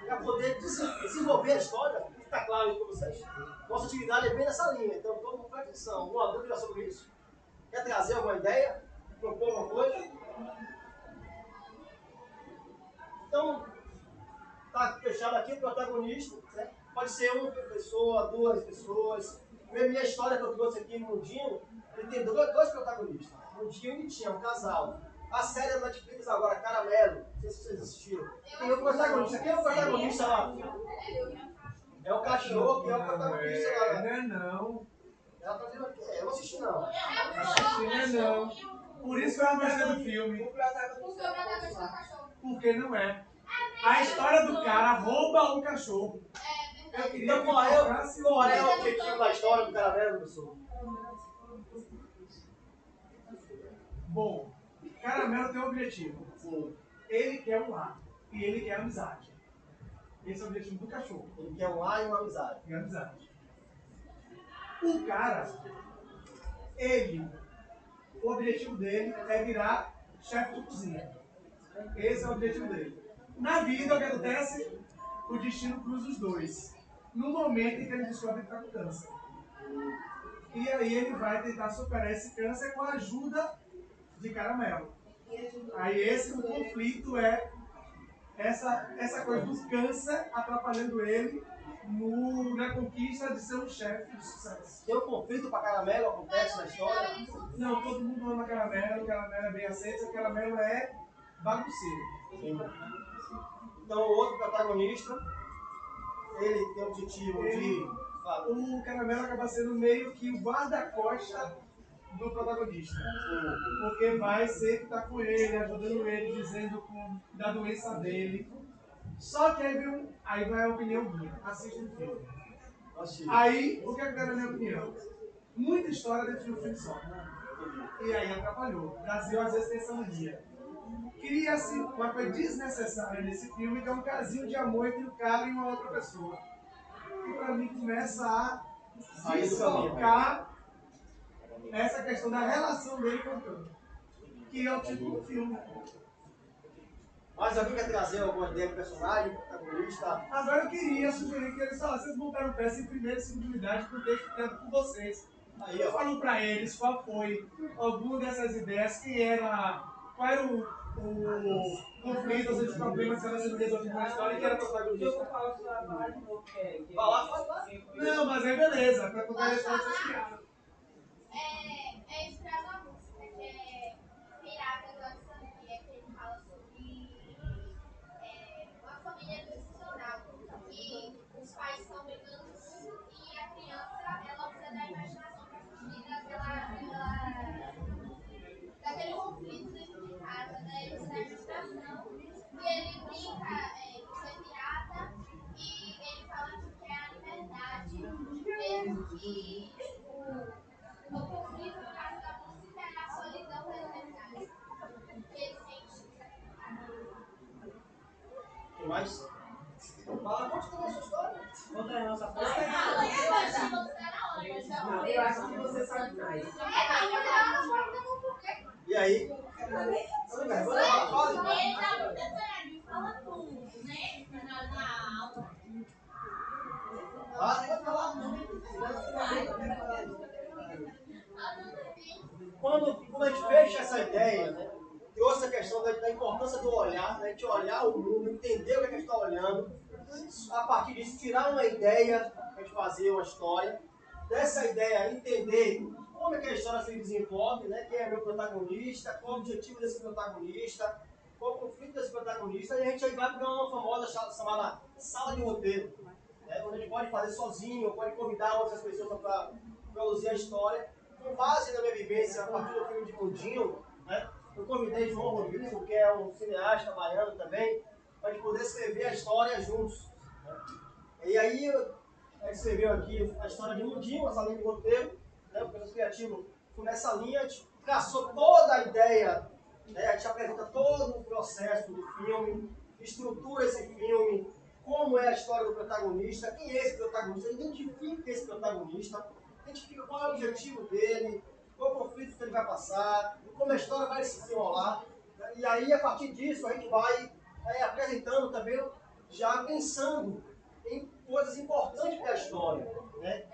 para poder desenvolver a história? Está claro isso para vocês? Nossa atividade é bem nessa linha, então todo mundo presta atenção. Alguma dúvida sobre isso? Quer trazer alguma ideia? Propor alguma coisa? Então, está fechado aqui o protagonista, né? Pode ser uma pessoa, duas pessoas. Minha história que eu trouxe aqui no Mundinho, ele tem dois protagonistas. O Mundinho ele tinha um casal. A série da Netflix agora, Caramelo, não sei se vocês assistiram. Tem o protagonista. Quem é o protagonista lá? É o cachorro que é o protagonista lá. Não é não. Ela tá dizendo aqui, eu não assisti não. Assisti não. Por isso que eu não gostei do filme. Porque não é. A história do cara rouba um cachorro. Eu queria Então qual é o objetivo da história do Caramelo, professor? Bom, Caramelo tem um objetivo. Sim. Ele quer um lar. E ele quer amizade. Esse é o objetivo do cachorro. Ele quer um lar e uma amizade. E amizade. O cara, o objetivo dele é virar chefe de cozinha. Esse é o objetivo dele. Na vida, o que acontece? O destino cruza os dois. No momento em que ele descobre que está com câncer. E aí ele vai tentar superar esse câncer com a ajuda de Caramelo. Aí esse o conflito é essa coisa do câncer atrapalhando ele na conquista de ser um chefe de sucesso. Tem um conflito para Caramelo, acontece na história? Não, todo mundo ama Caramelo é bem aceito, Caramelo é bagunceiro. Sim. Então o outro protagonista, ele tem o objetivo de... O Caramelo acaba sendo meio que o guarda-costa do protagonista. Porque vai sempre estar com ele, ajudando ele, dizendo da doença dele. Só que aí vai a opinião minha. Assista o filme. Aí, o que é a minha opinião? Muita história dentro de um filme só. E aí atrapalhou. O Brasil às vezes tem essa mania. cria-se uma coisa desnecessária nesse filme, que é um casinho de amor entre o cara e uma outra pessoa. E pra mim começa a desfocar essa questão da relação dele com o canto, que é o título do filme. Mas alguém quer trazer alguma ideia de personagem, protagonista? Agora eu queria sugerir que eles vocês montaram peça em primeira e segunda unidade com o texto criado por vocês. Aí, Eu ó. falo pra eles qual foi alguma dessas ideias, qual era o conflito, os problemas que estavam sendo resolvidos na história e que era o protagonista. Vai lá, fala lá. Não, mas aí beleza, pra contar a história vocês criaram. É inspirado na música, que é Pirata do Alexandria, que ele fala sobre uma família disfuncional, que os pais estão brigando muito e a criança ela precisa da imaginação para fugir daquele conflito dentro de casa, né? Ele precisa da imaginação e ele brinca de ser pirata e ele fala que quer a liberdade, mesmo que o conflito no caso da música é a solidão da liberdade. Que ele sente. O que mais? Fala, conta também a sua história. Conta a nossa Fala, parte. eu acho que você sabe mais. E aí? Sem vergonha, fala. Ele tá muito detalhadinho, fala tudo, né? Na aula. Pode falar. Quando a gente fecha essa ideia, né, trouxe a questão da importância do olhar, né, de olhar o mundo, entender o que a gente está olhando, a partir disso tirar uma ideia, a gente fazer uma história, dessa ideia entender como é que a história se desenvolve, né, quem é meu protagonista, qual o objetivo desse protagonista, qual o conflito desse protagonista, e a gente aí vai para uma famosa chamada sala de roteiro, né, onde a gente pode fazer sozinho, pode convidar outras pessoas para produzir a história. Com base na minha vivência, a partir do filme de Mundinho, né, eu convidei João Rodrigo, que é um cineasta baiano também, para a gente poder escrever a história juntos. Né. E aí, a gente escreveu aqui a história de Mundinho, essa linha de roteiro, né, o processo criativo foi nessa linha, a gente traçou toda a ideia, né, a gente apresenta todo o processo do filme, estrutura esse filme, como é a história do protagonista, quem é esse protagonista, identifica esse protagonista, identifica qual é o objetivo dele, qual é o conflito que ele vai passar, como a história vai se desenrolar. E aí, a partir disso, a gente vai apresentando também, já pensando em coisas importantes da história. Né?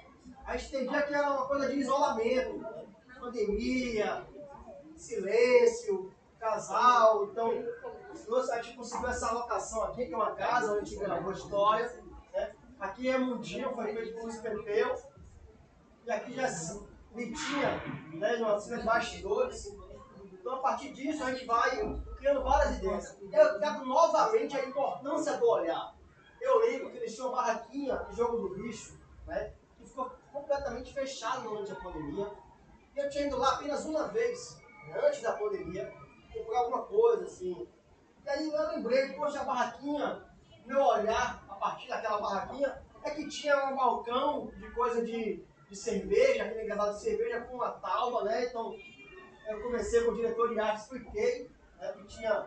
A gente entendia que era uma coisa de isolamento, né? Pandemia, silêncio, casal. Então, a gente conseguiu essa alocação aqui, que é uma casa onde a gente gravou a história. Né? Aqui é Mundinho, foi feito por Luiz Pepeu. E aqui já tinha, né, uma cena de bastidores. Então, a partir disso, a gente vai criando várias ideias. Eu quero novamente a importância do olhar. Eu lembro que eles tinham uma barraquinha de jogo do bicho, né, que ficou completamente fechado durante a pandemia. E eu tinha ido lá apenas uma vez, né, antes da pandemia, comprar alguma coisa, assim. E aí eu lembrei que, poxa, a barraquinha, meu olhar, a partir daquela barraquinha, é que tinha um balcão de coisa de cerveja, aquele engraçado de cerveja com uma tábua, né? Então, eu comecei com o diretor de arte, expliquei, né, que tinha,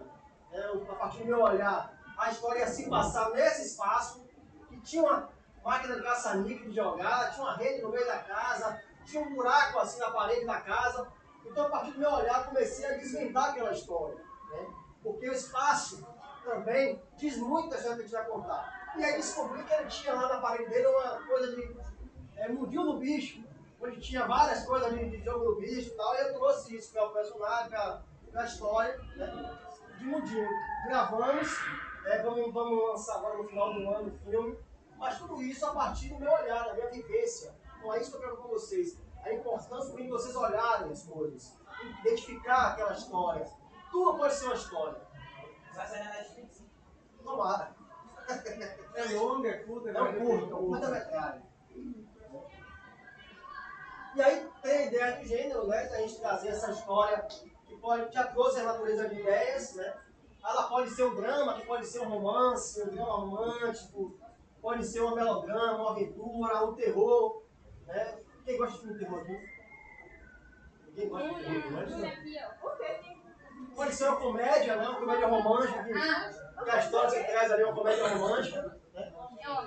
a partir do meu olhar, a história ia se passar nesse espaço, que tinha uma máquina de caça-níquel de jogar, tinha uma rede no meio da casa, tinha um buraco assim na parede da casa. Então, a partir do meu olhar, comecei a desvendar aquela história, né? Porque o espaço também diz muito da história que a gente vai contar. E aí descobri que ele tinha lá na parede dele uma coisa de Mundinho do Bicho, onde tinha várias coisas ali de jogo do bicho e tal, e eu trouxe isso para o personagem, para a história, né, de Mundinho. Gravamos, vamos lançar agora no final do ano o filme, mas tudo isso a partir do meu olhar, da minha vivência. Então é isso que eu quero com vocês, a importância de vocês olharem as coisas, identificar aquela história. Tudo pode ser uma história. Vai sair na Netflix? Tomara. É longa, é curta, É um curto, curta-metragem. E aí tem a ideia de gênero, né? A gente trazer essa história que já trouxe a natureza de ideias, né? Ela pode ser um drama, que pode ser um romance, um drama romântico, pode ser um melodrama, uma aventura, um terror, né? Quem gosta de filme de terror aqui? Ninguém gosta de filme de terror? Por quê? Pode ser uma comédia, né? Uma comédia romântica, que a história que você traz ali é uma comédia romântica. Né?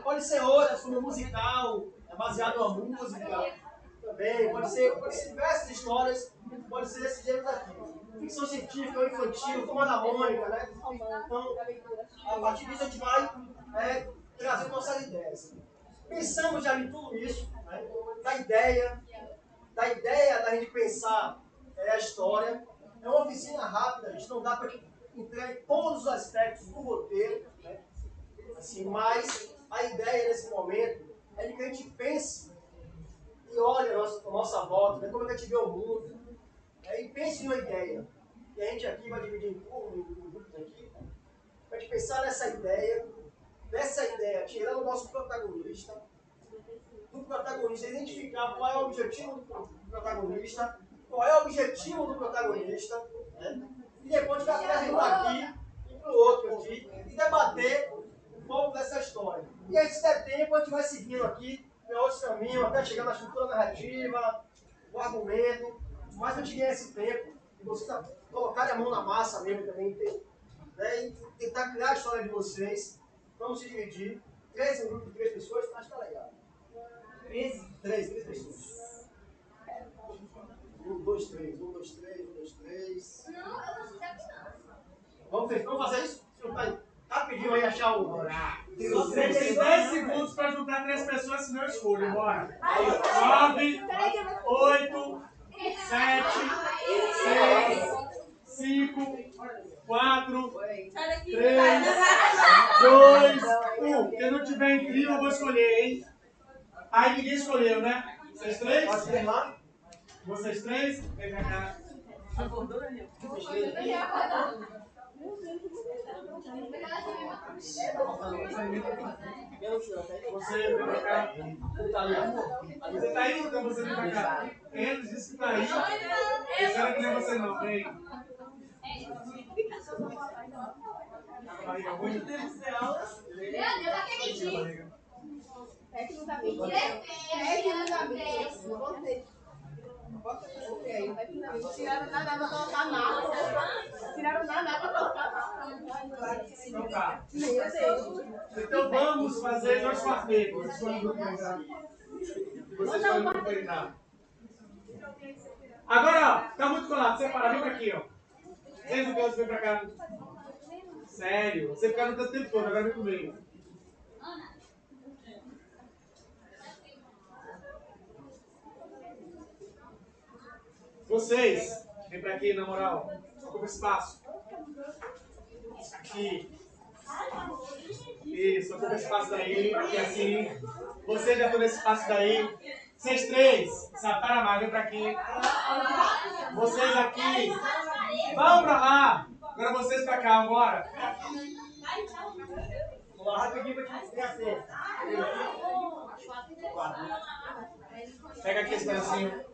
Pode ser outra, filme musical, baseado numa música também. Pode ser diversas histórias, pode ser desse gênero aqui. Ficção científica ou infantil, Turma da Mônica, né? Então, a partir disso a gente vai trazer nossas ideias. Pensamos já em tudo isso, né? da ideia da gente pensar a história. É uma oficina rápida, a gente não dá para entrar em todos os aspectos do roteiro, né? Assim, mas a ideia nesse momento é de que a gente pense e olhe a nossa volta, né? Como é que a gente vê o mundo, e pense em uma ideia. E a gente aqui vai dividir em grupos aqui, para a gente pensar nessa ideia, tirando o nosso protagonista, identificar qual é o objetivo do protagonista, né? E depois vai apresentar aqui e para o outro aqui, e debater um pouco dessa história. E aí, se der tempo, a gente vai seguindo aqui, pelo outro caminho, até chegar na estrutura narrativa, o argumento, mas a gente ganha esse tempo, e vocês colocarem a mão na massa mesmo também, né? E tentar criar a história de vocês. Vamos se dividir. 3 grupos de 3 pessoas, acho que tá legal. 3 pessoas. 1, 2, 3. Não, eu não sei não. Vamos fazer isso? Se não tá aí. Rapidinho aí achar o. Você tem 10 segundos para juntar 3 pessoas, senão eu escolho. Bora. 9, 8, 7, 6, 5, 4, 3, 2, 1. Quem não tiver em trio, eu vou escolher, hein? Aí ninguém escolheu, né? Vocês 3? Pode ser lá? Vocês 3? Vem pra cá. Você vem pra cá. Você tá aí, então você vem pra cá. Ele disse que tá aí. Eu quero que não é você não. Vem. Barriga ruim? Meu Deus, acredite. Tiraram nada pra colocar nada. Tiraram nada pra colocar nada. Então tá. Então vamos fazer 2 quartetos. Vocês podem aproveitar. Agora, ó, tá muito colado. Separa, vem pra aqui, ó. Vocês não podem vir pra cá. Sério, você ficar no canto o tempo todo, agora vem comigo. Vocês, vem pra aqui, na moral. Ocupa espaço. Aqui. Isso, ocupa espaço daí. Aqui assim. Vocês já estão nesse espaço daí. Vocês 3, separa mais, vem pra aqui. Vocês aqui. Vão pra lá. Agora vocês pra cá, bora. Vamos lá rapidinho pra gente ter acesso. Pega aqui esse pedacinho.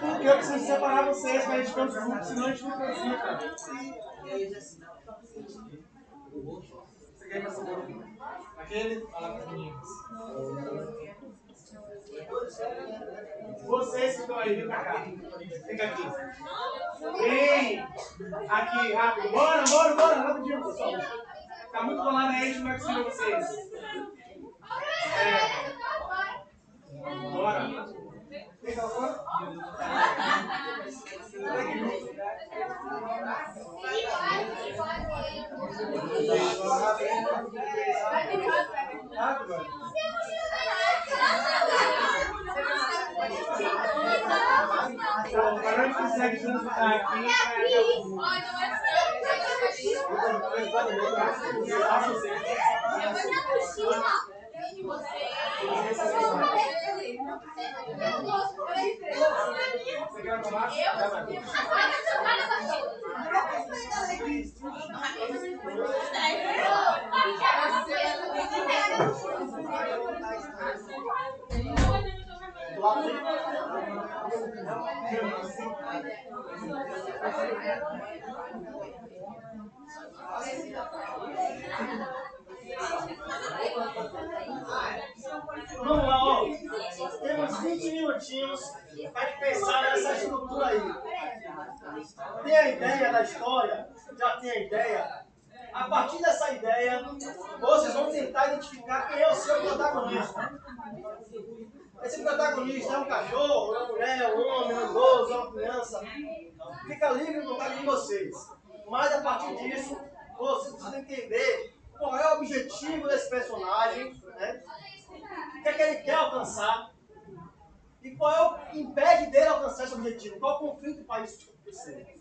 Porque eu preciso separar vocês pra gente ficar juntos, senão a gente não transita. Você quer ir pra cima? Aquele? Fala para as meninas. Vocês que estão aí, vem pra cá. Fica aqui. Vem! Aqui, rápido. Bora, rapidinho, pessoal. Tá muito colado aí, a gente não vai conseguir vocês. Bora. Fica agora. Agora a gente consegue juntar aqui. Você quer tomar? Vamos lá, ó. Temos 20 minutinhos para pensar nessa estrutura aí. Tem a ideia da história? Já tem a ideia? A partir dessa ideia, vocês vão tentar identificar quem é o seu protagonista. Esse protagonista é um cachorro, é uma mulher, é um homem, é um idoso, é uma criança. Fica livre no vontade de vocês. Mas a partir disso, vocês precisam entender qual é o objetivo desse personagem, né? O que é que ele quer alcançar e qual é o que impede dele alcançar esse objetivo, qual é o conflito para isso acontecer.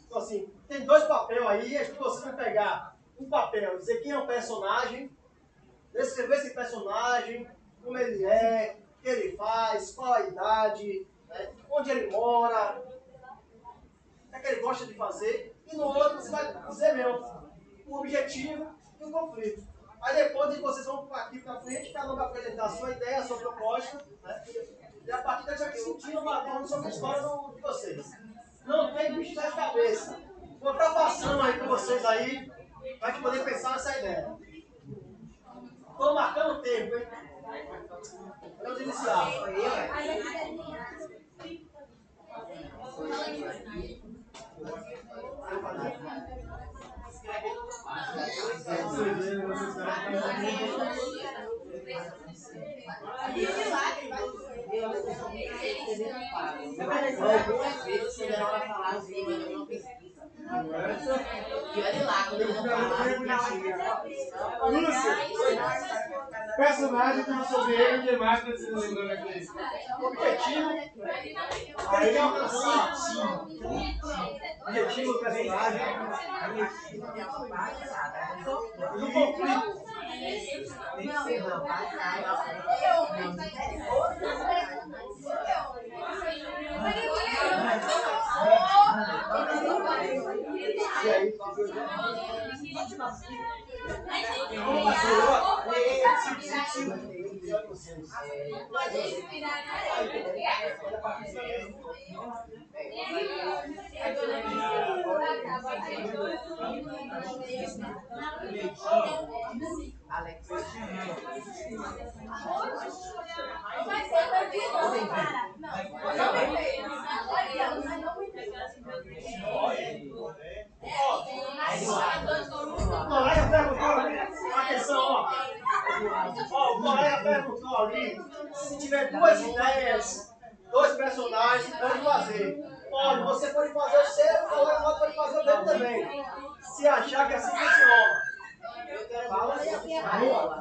Então, assim, tem dois papéis aí, acho que vocês vão pegar um papel, dizer quem é o personagem, descrever esse personagem, como ele é, o que ele faz, qual a idade, né? Onde ele mora, o que é que ele gosta de fazer, e no outro você vai dizer mesmo o objetivo e o conflito. Aí depois vocês vão aqui para frente, cada um vai apresentar a sua ideia, a sua proposta, né? E a partir daí vai sentindo batendo sobre a história de vocês. Não tem bicho de cabeça. Vou estar passando aí com vocês aí, para poder pensar nessa ideia. Estou marcando o tempo, hein? Vamos iniciar. Algumas vezes você deu hora falar assim, mas eu não pesquisa. E olha lá, quando eu vou falar. Lúcio, personagem tem sobre ele, o que mais precisa lembrar aqui? Objetivo. Aí ele alcançar. Objetivo do personagem. E o conflito. O colega perguntou ali se tiver duas ideias, dois personagens, pode fazer. Pode, você pode fazer o seu, o colega pode fazer o dele também. Se achar que assim funciona. Fala aí aqui é boa.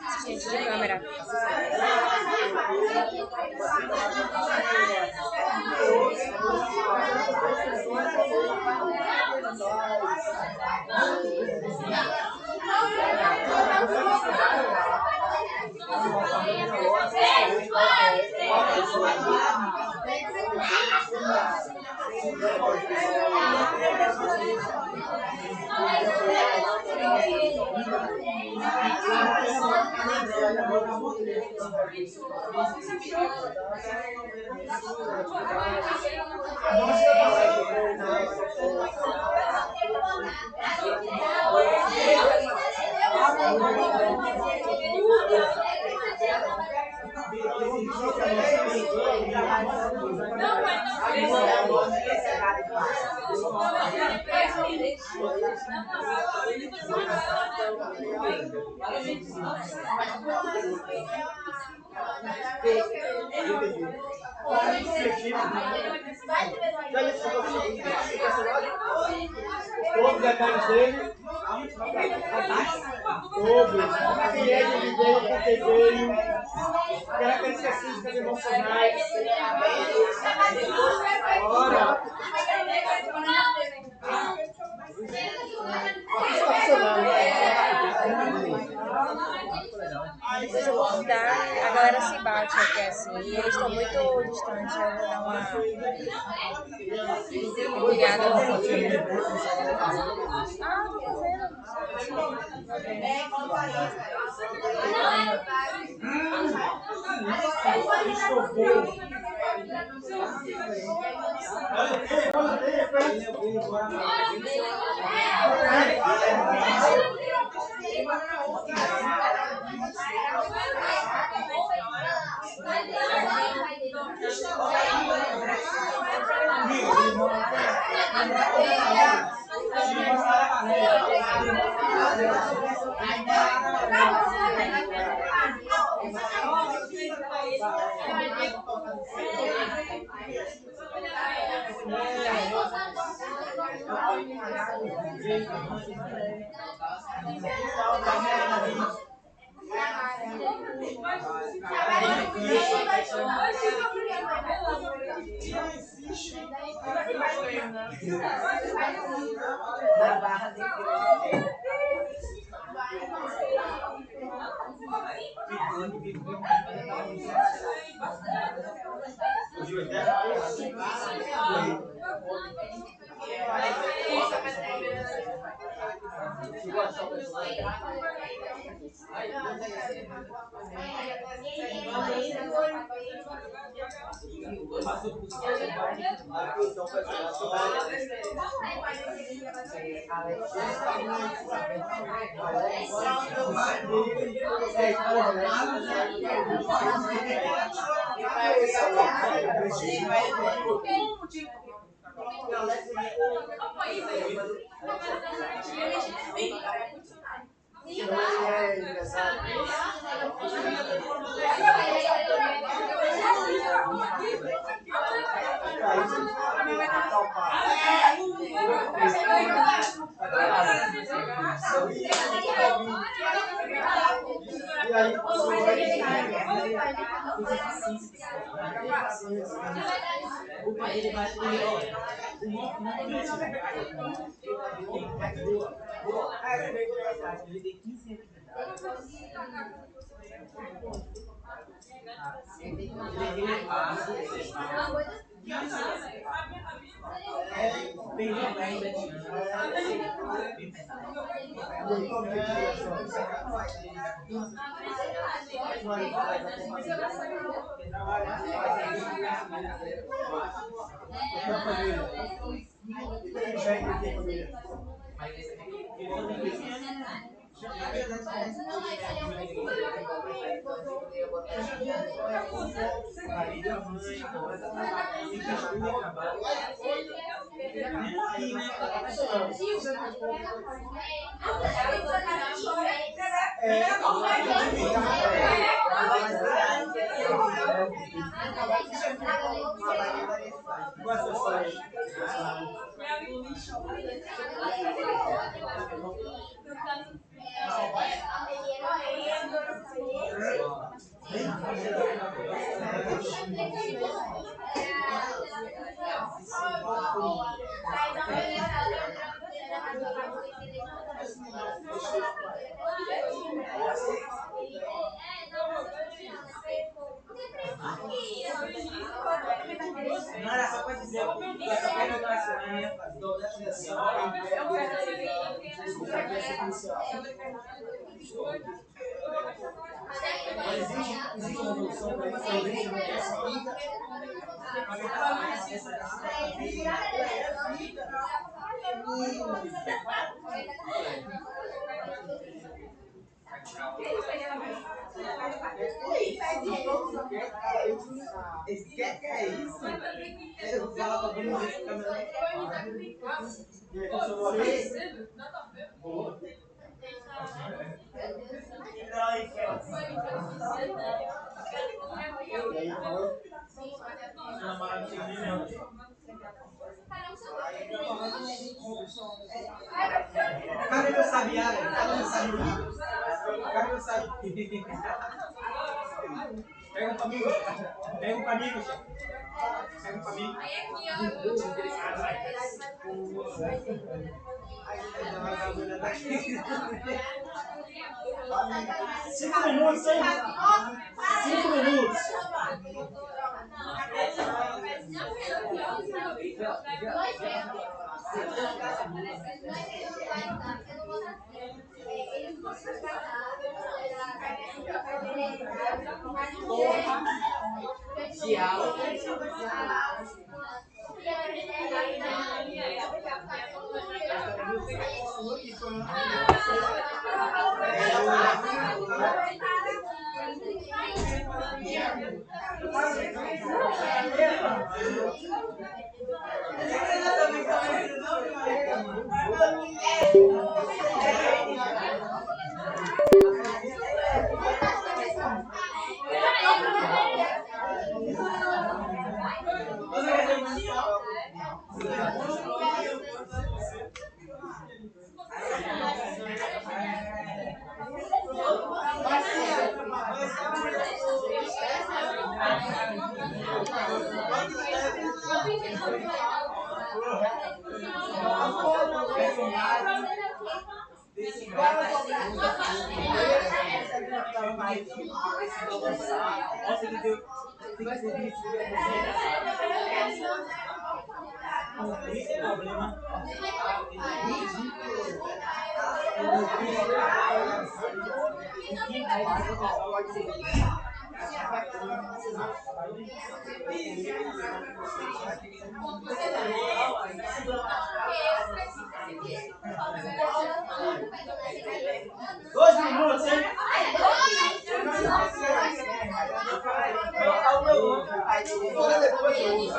Assistente de câmera. Todos os detalhes dele. Todos. Quem é que ele veio, por que veio. Características físicas e emocionais. Ora. Está funcionando. A galera se bate aqui assim, e eles estão muito distantes. Eu vou dar uma ligada. Ah, tô fazendo. O pai ele bate no ele tem 15 anos de idade. Não era só para dizer Existe uma solução para isso? Existe uma Esse que é isso? Eu vou falar para todo mundo que cadê meu sabiá? Cadê meu sabiá? Cadê meu sabiá? Pega pra mim, pega pra mim, chefe. Pega pra mim. Cinco minutos, hein? 5 minutos. 2 minutos, hein? Agora depois eu uso.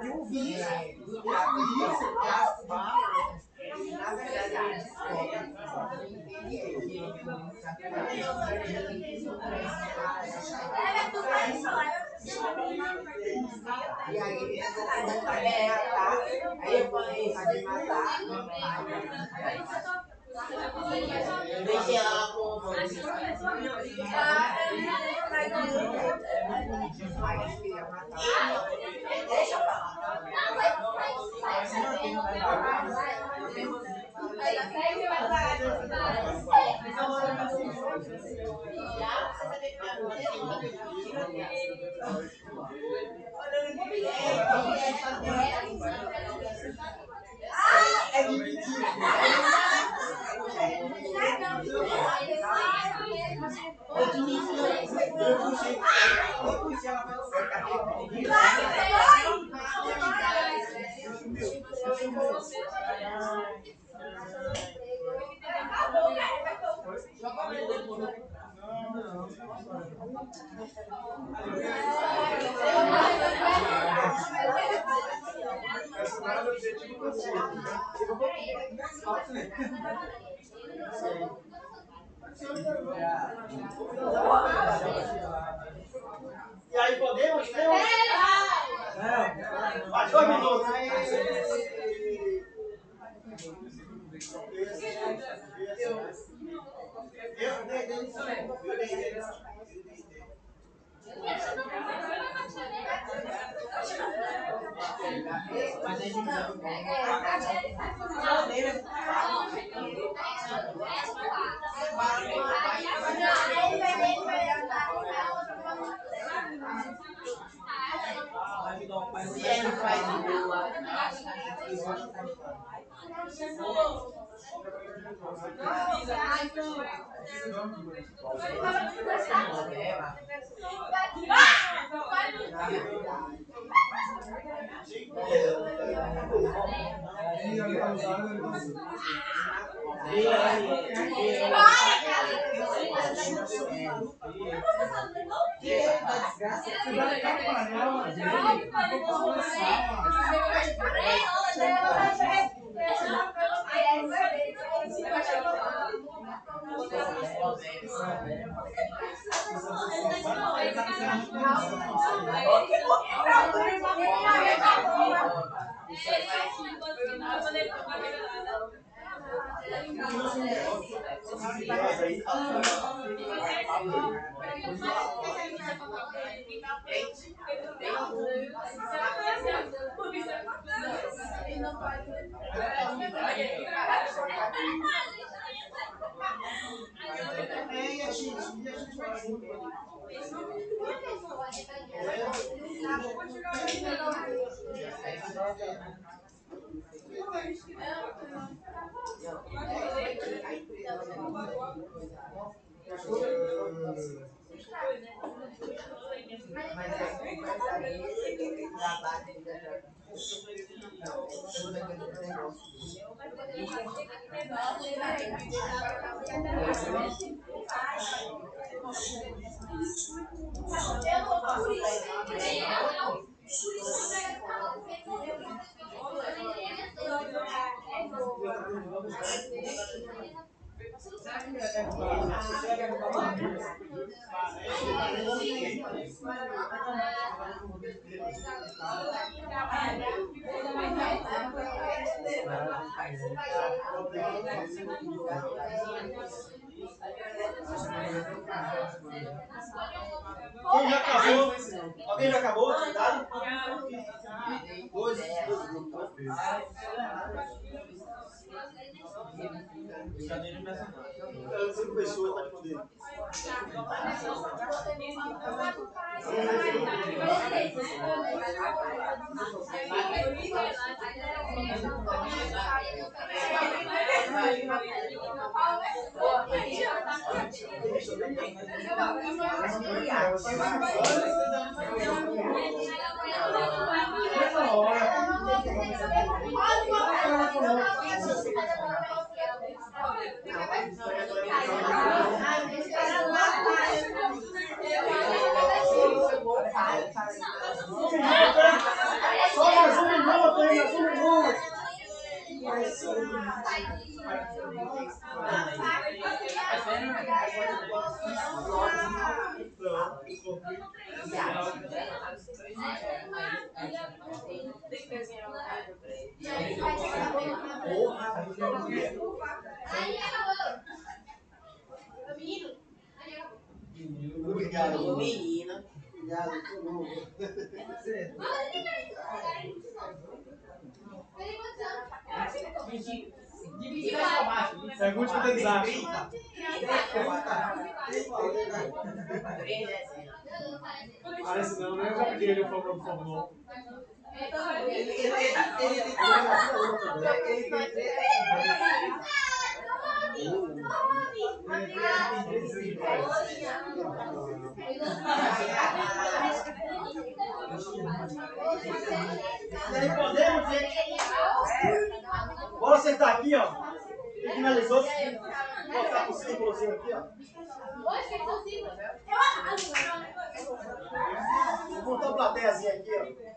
Eu vi isso. Na verdade, e aí eu falei, vai me matar. Eu deixei ela com o deixa eu falar. É dividido. E aí podemos ter um... Mais 2 minutos. Se ele faz de boa, Quem já acabou? Alguém já acabou? Tá? 2 minutos. Cinco pessoas para poder. Só mais um minuto, hein? Mais um minuto. Obrigado, Menina. Obrigado, por novo. Pergunte o que eles acham. Parece não, né? Eu já pedi ele o favor do Fórmula 1. E aí podemos, gente? Bora sentar aqui, ó. Quem finalizou, botar o símbolozinho aqui, ó. Vou botar uma plateiazinha aqui, ó.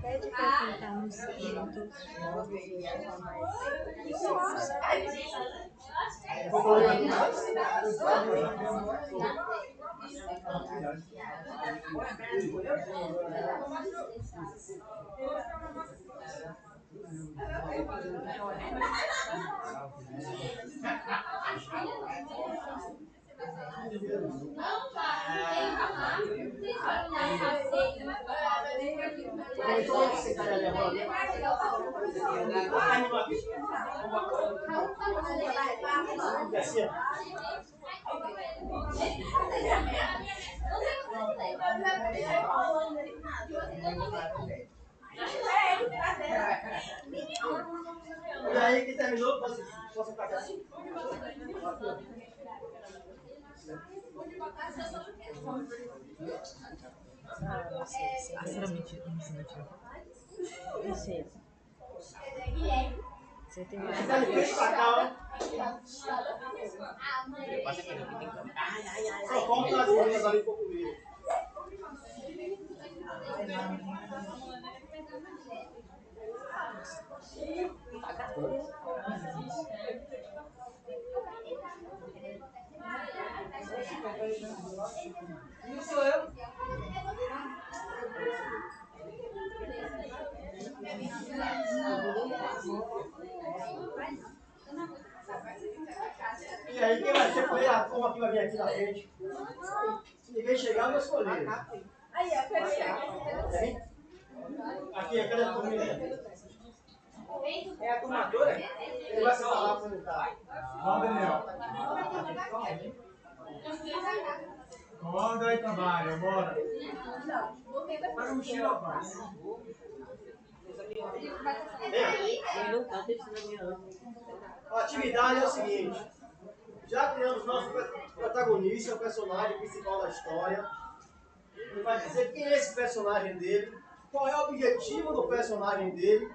Pede pra sentar no centro. E aí, que terminou, posso sentar aqui? Você tem Fica de frente pra cá, ó. Só falta as meninas ali por comigo. Não sou eu. E aí, quem vai ser a primeira turma que vai vir aqui na frente? Se ninguém chegar, eu vou escolher. Aqui, cadê a turminha? É a tomadora? Ele vai sentar lá pra sentar. Ó, Daniel. Acorda e trabalha, bora. Vai no mochila, rapaz. A atividade é o seguinte. Já criamos nosso protagonista, o personagem principal da história. Ele vai dizer quem é esse personagem dele, qual é o objetivo do personagem dele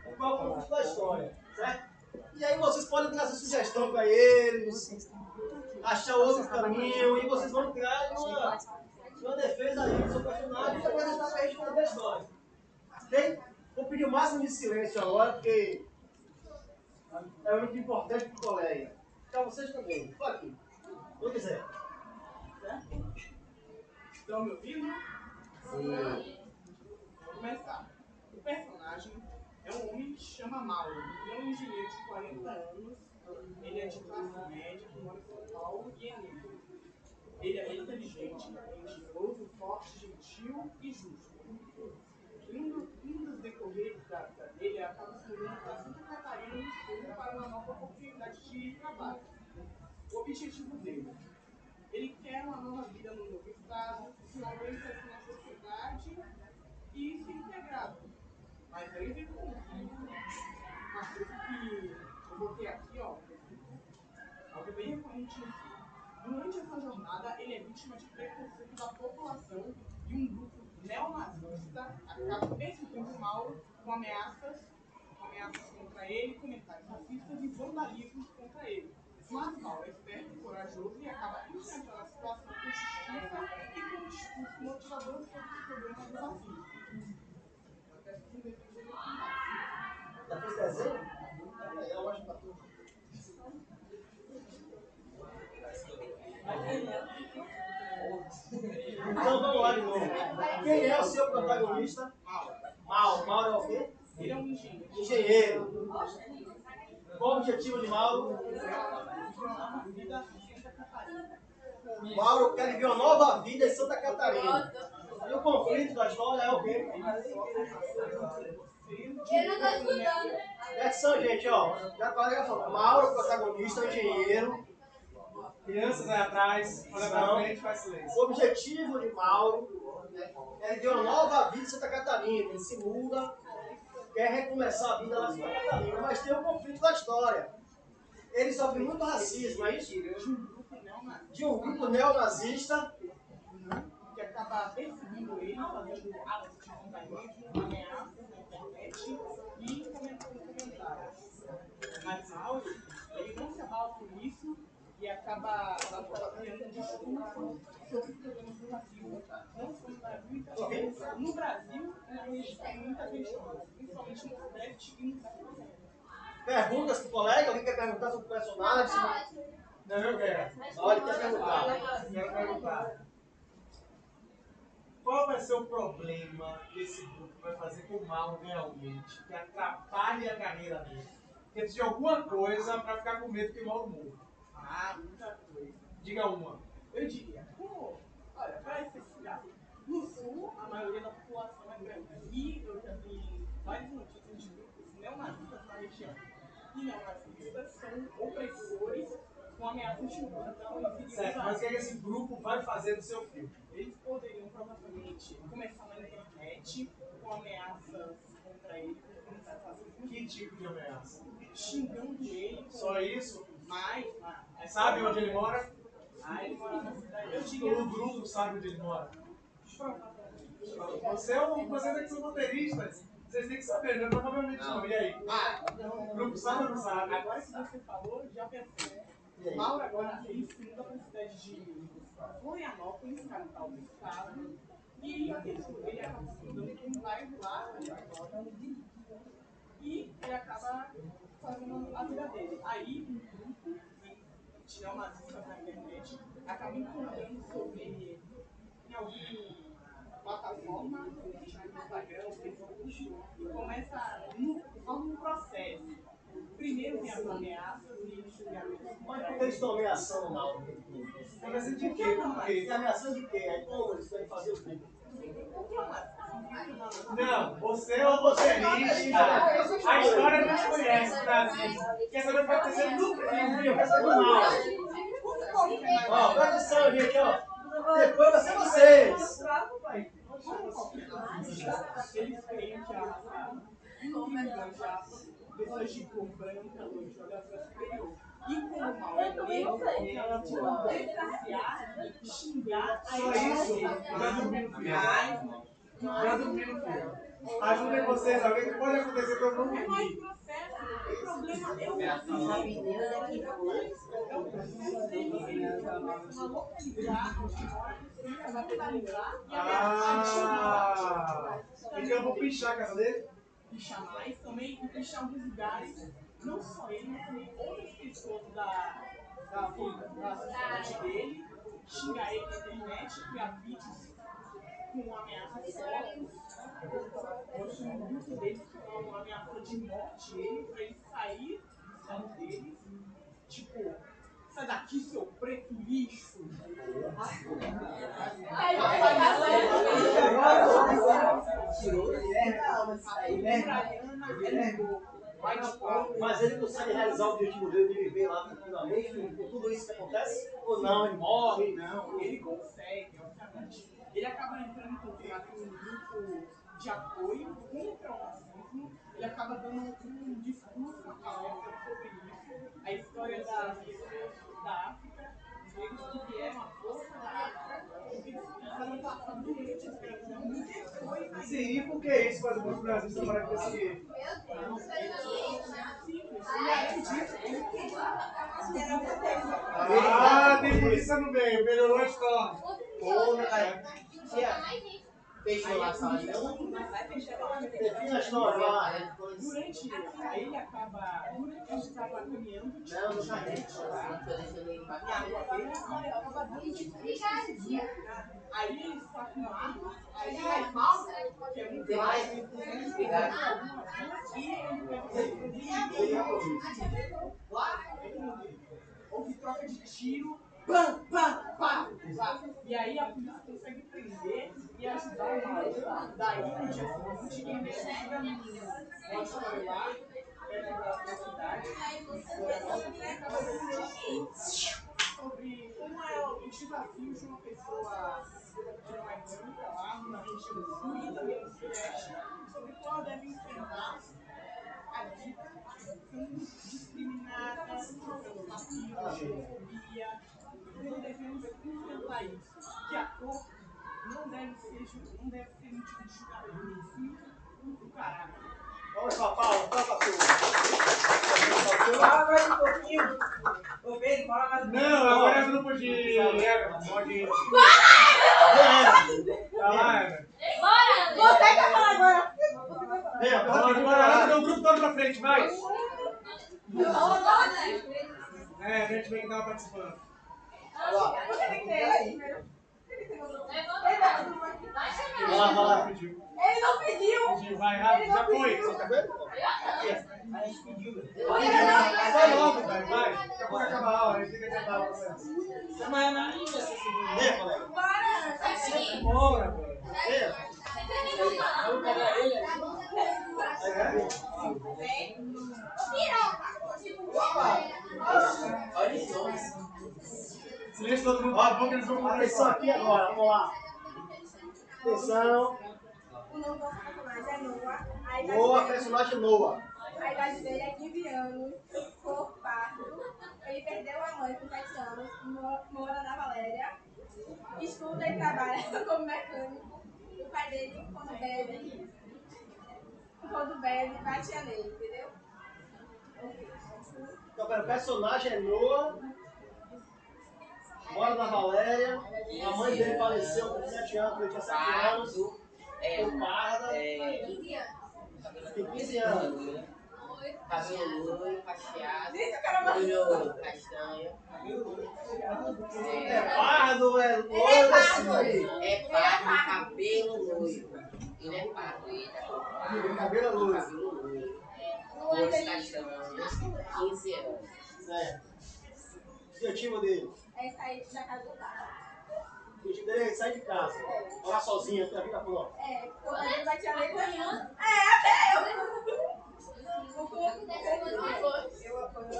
e qual é o conflito da história, certo? E aí vocês podem trazer sugestão para eles, achar outro caminho, e vocês vão criar uma defesa ali do seu personagem e apresentar para a gente contar a história. Ok? Vou pedir o máximo de silêncio agora, porque é muito importante para o colega. Para vocês também. Estou aqui. Quando quiser. Estão me ouvindo? Sim. Vou começar. O personagem é um homem que se chama Mauro. Ele é um engenheiro de 40 anos. ele é de classe média, que mora em São Paulo e é negro. Ele é bem inteligente, engenhoso, forte, gentil e justo. Um dos decorreres da vida dele acaba se mudando para Santa Catarina do Sul para uma nova oportunidade de trabalho. O objetivo dele: ele quer uma nova vida no novo estado, se organizar na sociedade e se integrar. Mas aí vem com uma coisa que eu botei aqui, ó, algo bem recorrente no filme. Durante essa jornada, ele é vítima de preconceito da população e um grupo neonazista acaba perseguindo Mauro com ameaças contra ele, comentários racistas e vandalismos contra ele. Mas Mauro é esperto e corajoso e acaba enfrentando a situação com justiça e com discurso motivador sobre os problemas do racismo. Até se defender no final. Já fez desenho? Eu mostro pra tu. Então vamos lá de novo. Quem é o seu protagonista? Mauro é o quê? Ele é um engenheiro. Engenheiro. Qual o objetivo de Mauro? Mauro quer viver uma nova vida em Santa Catarina. E o conflito da história é o quê? Eu não tô escutando. Atenção, gente, ó. Já falou. Mauro, protagonista, engenheiro. Crianças aí atrás, olha pra frente, faz silêncio. O objetivo de Mauro é viver uma nova vida em Santa Catarina. Ele se muda, quer recomeçar a vida lá em Santa Catarina, mas tem um conflito da história. Ele sofre muito racismo, é isso? De um grupo neonazista que acaba perseguindo ele, fazendo atos de vandalismo, ameaças na internet e comentando comentários. Mas Mauro, ele não se abala com isso e acaba criando um discurso sobre os problemas do racismo, não só no Brasil, e também no Brasil, tem muitas questões, principalmente no Sudeste e no Sul. perguntas pro colega, alguém quer perguntar sobre o personagem? Não, eu quero. Olha, quer perguntar. Quero perguntar. Qual vai ser o problema que esse grupo vai fazer com o Mauro realmente, que atrapalhe a carreira dele? Quer dizer alguma coisa para ficar com medo que o Mauro morra? Ah, muita coisa. Diga uma. Eu diria, olha, para esse cidade, no sul, a maioria da população é branca. E eu já vi várias notícias de grupos neonazistas na região. E neonazistas são opressores com ameaças de morte. Então, eles Certo, mas o que é que esse grupo vai fazer no seu filme? Eles poderiam provavelmente começar na internet com ameaças contra ele, com comentários racistas. Que tipo de ameaça? Xingando ele. Só isso? Mas sabe onde ele mora? Ele mora na cidade. Eu diria. O grupo sabe onde ele mora? Vocês é que são roteiristas. Vocês têm que saber, né? Provavelmente não. E aí? O grupo sabe ou não sabe? Agora que você falou, já pensei. Mauro agora ele se muda para a cidade de Florianópolis, capital do estado. E ele acaba se mudando para um bairro lá. E ele acaba fazendo a vida dele. Aí um grupo de neonazistas na internet acaba encontrando sobre em alguma plataforma, no Instagram, Facebook, e começa um processo. Primeiro vem as ameaças e xingamentos. Mas por que eles estão ameaçando o Mauro? Ameaçando de quê? Por quê? Tem ameaçando de quê? Aí como eles querem fazer o quê? Não, você é o roteirista. A história não te conhece, Brasil. Quer saber o que vai acontecer no filme? Eu quero saber do mal. Ó, presta atenção, gente, ó. Depois vai ser vocês. Eles creem que a pessoas de cor branca, loira, superior. E como o mal é negro, ela pode xingar a Só isso? Já dormi no filme. Já dormi no filme. Ajudem vocês, alguém que pode acontecer para eu não dormir. O problema é o Então eu vou pichar a casa dele? pichar mais também e pichar alguns lugares, não só ele, mas também outras pessoas da cidade dele, xingar ele na internet, criar vídeos com ameaças fortes, mostrando um grupo deles com uma ameaça de morte ele, para ele sair do estado deles Tipo, sai daqui, seu preto lixo. Mas ele consegue realizar o objetivo dele de viver lá tranquilamente com tudo isso que acontece? Ou não? Ele morre? Não, ele consegue, obviamente. Ele acaba entrando em contato com um grupo de apoio contra o racismo. Ele acaba dando um discurso na palestra sobre isso. A história das pessoas da África, os negros que vieram à força da África, porque eles precisaram passar durante a escravidão e depois. Sim, e por que isso faz o grupo nazista parar de perseguir? Ah, tem polícia no meio, melhorou a história. Porra, cara. Fechou lá a sala de Defina a história lá. Durante aí ele acaba. Durante ele estava caminhando, não, não tá dentro. Aí ele está com uma arma, aí ele é mal, que é muito mais e ele houve troca de tiro, pam, pam, pam, e aí a polícia consegue prender e ajudar o maluco. Daí no dia seguinte ele chega uma história lá, perto da cidade, sobre como é o desafio de uma pessoa orgânica lá na região sul e também no sudeste, sobre como ela deve enfrentar a vida sendo discriminada, pelo racismo, xenofobia. Como devemos enfrentar isso? Que a cor não deve ser motivo de julgamento, sim, do caráter. Vamos pra Paulo, fala pra tu. Fala mais um pouquinho. Ô Pedro, fala mais um pouquinho. Não, agora é grupo de. Bora! Você quer falar agora? Bora, o grupo todo pra frente, vai! É, a gente vem que tava participando. Vai lá. Ele não pediu! Vai rápido, já foi. A gente pediu. Vai logo, vai. Daqui a pouco acaba a aula, a gente tem que adiantar a aula. Mas na linha, Vem, colega. Bora, velho. Vem. vamos pegar ele. Olha os nomes. Silêncio todo mundo. Ó, bom que eles vão Atenção aqui agora, vamos lá. Atenção. O nome do nosso personagem é Noah. Noah, personagem Noah. A idade dele é 15 anos, cor pardo. Ele perdeu a mãe com 7 anos, mora na Valéria, estuda e trabalha como mecânico. O pai dele, quando bebe, batia nele, entendeu? Então, pera, o personagem é Noah, mora na Valéria, a mãe dele faleceu com 7 anos, ele tinha 7 anos, com parda, tem 15 anos. Cabelo loiro, cacheado, olho castanho. É pardo, é loiro, assim. É pardo, cabelo loiro. Ele é pardo, ele é Cabelo loiro. cabelo loiro. Olhos castanhos, 15 anos. Certo. O objetivo dele? É sair da casa do pai. O objetivo dele é sair de casa, morar sozinho, ter a vida própria. É, quando ele batia nele, até eu. Eu apoio.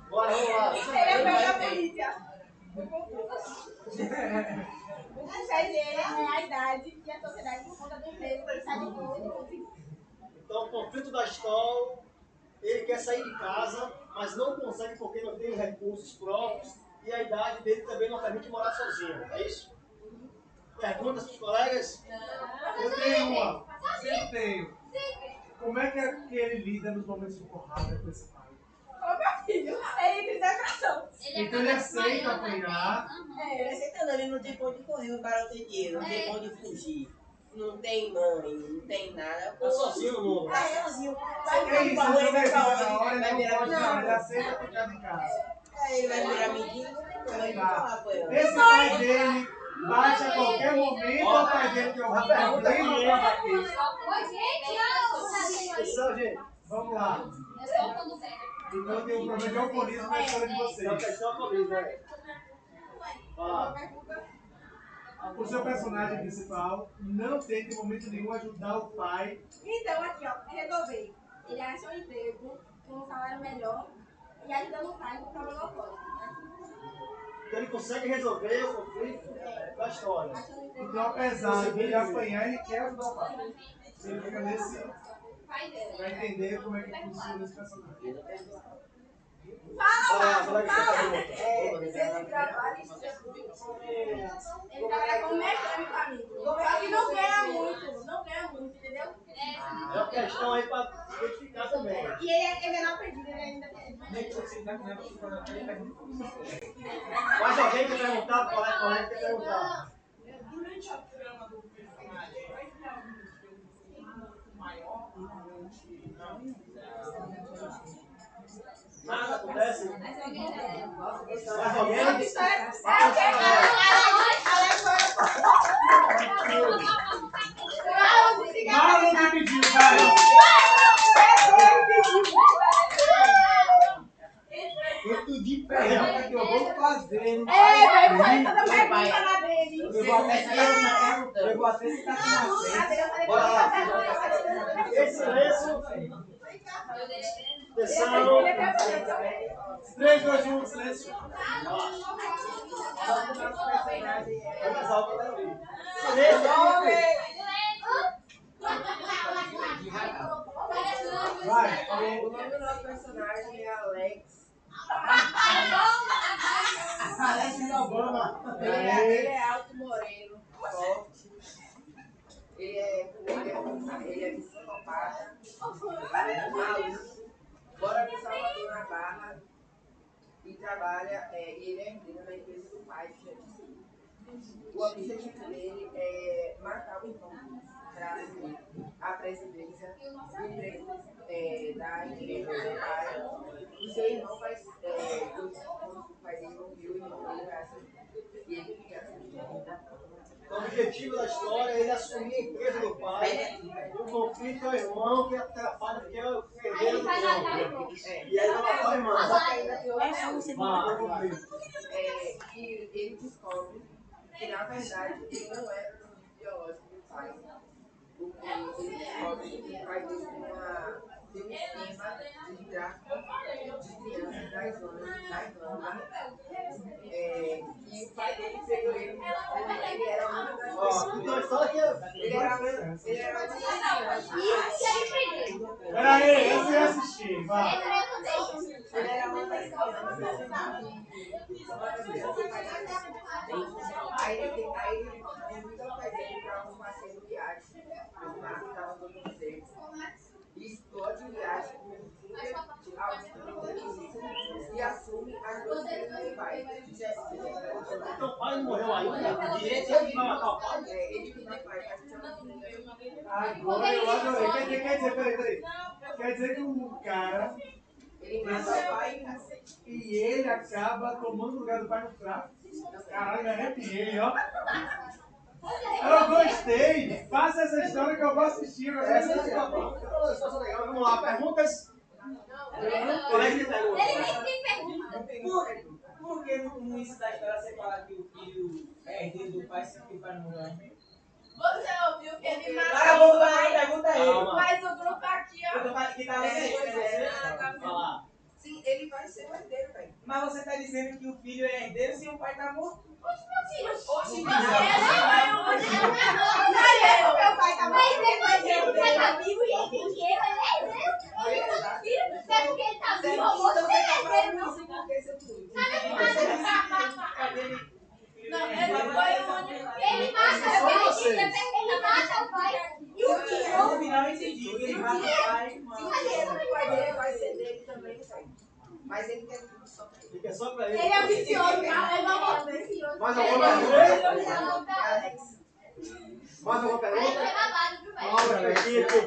Bora, vamos lá. Ele apoia a polícia. O pai dele é a idade e a sociedade por conta do emprego que está de novo. Então, o conflito da história, ele quer sair de casa, mas não consegue porque não tem recursos próprios e a idade dele também não permite morar sozinho, é isso? Perguntas para os colegas? Eu tenho uma. Sempre tenho. Como é que ele lida nos momentos de porrada com esse pai? Ô meu filho, ele tem depressão. Então ele aceita apanhar. Ele aceitando, ele não tem pra onde correr, o cara não tem dinheiro, não tem pra onde fugir. Não tem mãe, não tem nada. Tá sozinho no mundo. Tá sozinho. Vai É virar isso, pra rua, ele vai pra na hora, onde? Vai ele virar não pode mendigo. nada, ele aceita ficar em casa. Ele vai virar mendigo, não tem como ele falar apanhando. Esse pai dele bate a qualquer momento, o pai dele tem algum problema pra bater. Atenção, gente. Vamos lá. É só quando bebe. Então eu tenho um problema de alcoolismo na história de É uma vocês. questão alcoolismo, né? Fala. O seu personagem principal não tenta em momento nenhum ajudar o pai. Então, aqui, ó, resolvi. Ele acha um emprego com um salário melhor e ajudando o pai com o problema alcoólico. Então ele consegue resolver o conflito da história. Então, apesar de ele apanhar, ele quer ajudar o pai. Ele fica nesse. Vai entender como é que funciona esse personagem. Fala que você tá junto. Ele trabalha como mecânico, amigo. Só que não ganha muito, entendeu? É uma questão aí pra se identificar também. E ele é não perdido, ele ainda Mais alguém quer perguntar? Colega quer perguntar. Durante a trama do personagem, vai realmente ter um conflito maior durante Nada acontece? Mais alguém? Marlon me pediu, vai! Eu tô de pergunta que eu vou fazer. Não Eu vou até citar aqui na frente. Bora lá. Esse silêncio. Atenção. 3, 2, 1, silêncio. Vai mais alto, eu quero ouvir. Silêncio. Vai. O nome do nosso personagem é Alex. Alex Obama. Ele é alto, moreno, forte. Ele é psicopata, maluco. Mora em Salvador, na Barra. E trabalha, ele é herdeiro da empresa do pai, que já disse. O objetivo dele é marcar o encontro para assumir a presidência do emprego da empresa do pai. O seu irmão faz, o pai dele morreu, o irmão dele vai assumir. E ele quer assumir. O objetivo da história é ele assumir a empresa do pai. O conflito é o irmão que atrapalha porque é o herdeiro do pai. E aí vai matar o irmão. E ele descobre que, na verdade, ele não é o biológico do pai. Porque ele descobre que o pai dele tem um esquema de tráfico de crianças na Irlanda. E o pai dele pegou ele quando ele era uma das pessoas. Então a história que Ele era uma das crianças. Peraí, eu sei assistir. Vai. Ele era uma das crianças. Aí ele convida o pai dele para um passeio de viagem. O mar estava todo certo. E explode o viagem com e assume as duas filhas do pai. então o pai não morreu ainda. Direito ele vai matar o pai. Ele que não pai. Agora eu adorei. Quer dizer, peraí. Quer dizer que o cara. Ele mata o pai E ele acaba tomando o lugar do pai no tráfico. Caralho, me arrepiei, ó. Eu gostei. Faça essa história que eu vou assistir. Essa é a situação legal. Vamos lá, perguntas? Colega de pergunta. Por que no início da história você fala que o filho é herdeiro do pai sem que o pai não morreu? Você ouviu que ele matou Cara, o pai, pergunta a ele. Calma. mas o grupo aqui, ó. Eu tô falando que tá você. Vai lá. Sim, ele vai ser o herdeiro, velho. Mas você tá dizendo que o filho é herdeiro se o pai tá morto? Oxe, meu pai tá morto. Mas ele tá vivo e ele tem dinheiro, ele é herdeiro. É porque ele tá vivo, ou morto, ele é herdeiro, não. Não, ele foi o único. Ele mata o pai, ele mata o pai. E o dinheiro? No final eu entendi. Ele mata o pai, mano. O pai dele vai ser dele também, velho. Mas ele quer tudo só pra ele. Fica só pra ele. Ele é vicioso, cara. Ele não morre vicioso. Mais alguma pergunta? Alex. Mais alguma pergunta? Ele foi babado, viu, velho? Vamos pra equipe.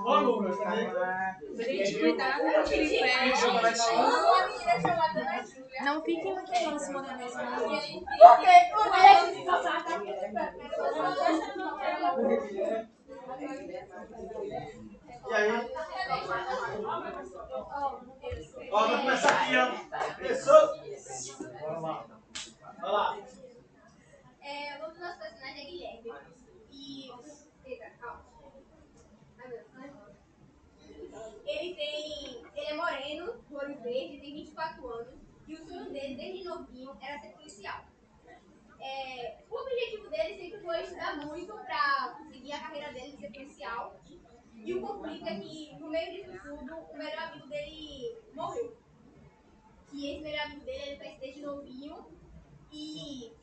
Ó, Lucas. Gente, cuidado com aquele pé, gente. Uma menina chamada Ana Júlia. Não fiquem muito próximos da mesa, não. E aí? Ó, vai começar aqui, ó. Começou? Bora lá. Vai lá. O nome do nosso personagem é Guilherme. E. Eita, calma. Ele é moreno, do olho verde, tem 24 anos. E o sonho dele, desde novinho, era ser policial. O objetivo dele sempre foi estudar muito para seguir a carreira dele de ser policial. E o conflito é que, no meio disso tudo, o melhor amigo dele morreu. E esse melhor amigo dele, ele fez desde novinho. E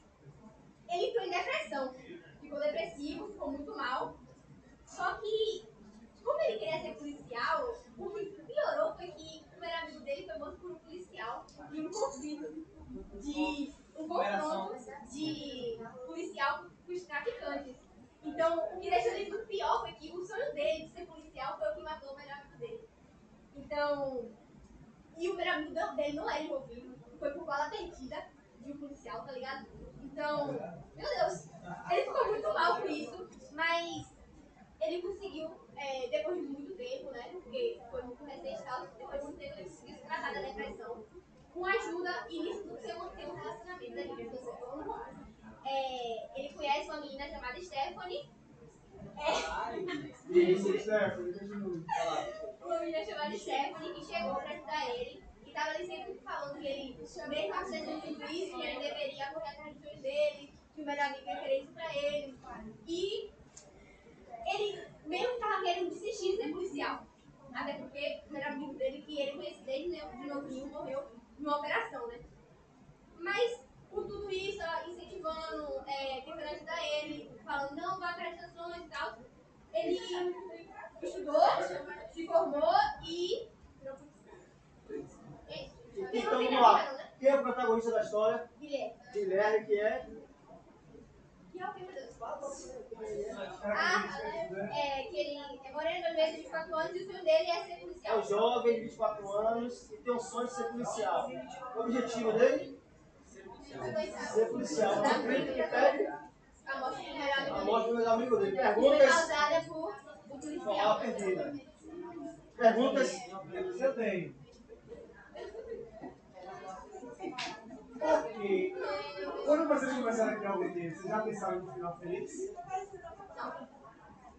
ele entrou em depressão. Ficou depressivo, ficou muito mal. Só que, como ele queria ser policial, o que piorou foi que o melhor amigo dele foi morto por um policial e um confronto de policial com os traficantes. Então, o que deixou ele muito pior foi que o sonho dele de ser policial foi o que matou o melhor amigo dele. Então, e o melhor amigo dele não era envolvido, foi por bala perdida de um policial, tá ligado? Então, meu Deus, ele ficou muito mal por isso, mas ele conseguiu, depois de muito tempo, né, porque foi muito recente e tal, depois de muito tempo ele conseguiu se tratar da depressão, com ajuda, e nisso tudo você mantém um relacionamento ali, que você falou. Ele conhece uma menina chamada Stephanie. Isso, Stephanie, continua. Uma menina chamada Stephanie que chegou pra ajudar ele, e tava ali sempre falando que ele, mesmo acontecendo tudo isso, que ele deveria correr atrás dos sonhos dele, que o melhor amigo ia querer isso pra ele. E ele mesmo estava querendo desistir de ser policial. Até porque o melhor amigo dele, que ele conhecia desde de novinho, morreu numa operação, né? Mas, por tudo isso, ela incentivando, tentando ajudar ele, falando, não, vá atrás das sonhos e tal. Ele estudou, se formou e... Então, vamos lá. Quem é o protagonista da história? Guilherme. Guilherme, que é? Que é o que, meu Deus? Que ele é moreno, ele tem 24 anos e o sonho dele é ser É policial. um jovem de 24 anos e tem um sonho de ser policial. O objetivo dele? Ser policial. O crime que pede? A morte do melhor amigo A morte do melhor amigo dele. foi Perguntas? causada por um policial. Bala perdida. Perguntas? Eu tenho. Ok. Quando vocês começaram a criar o roteiro, vocês já pensaram no final feliz?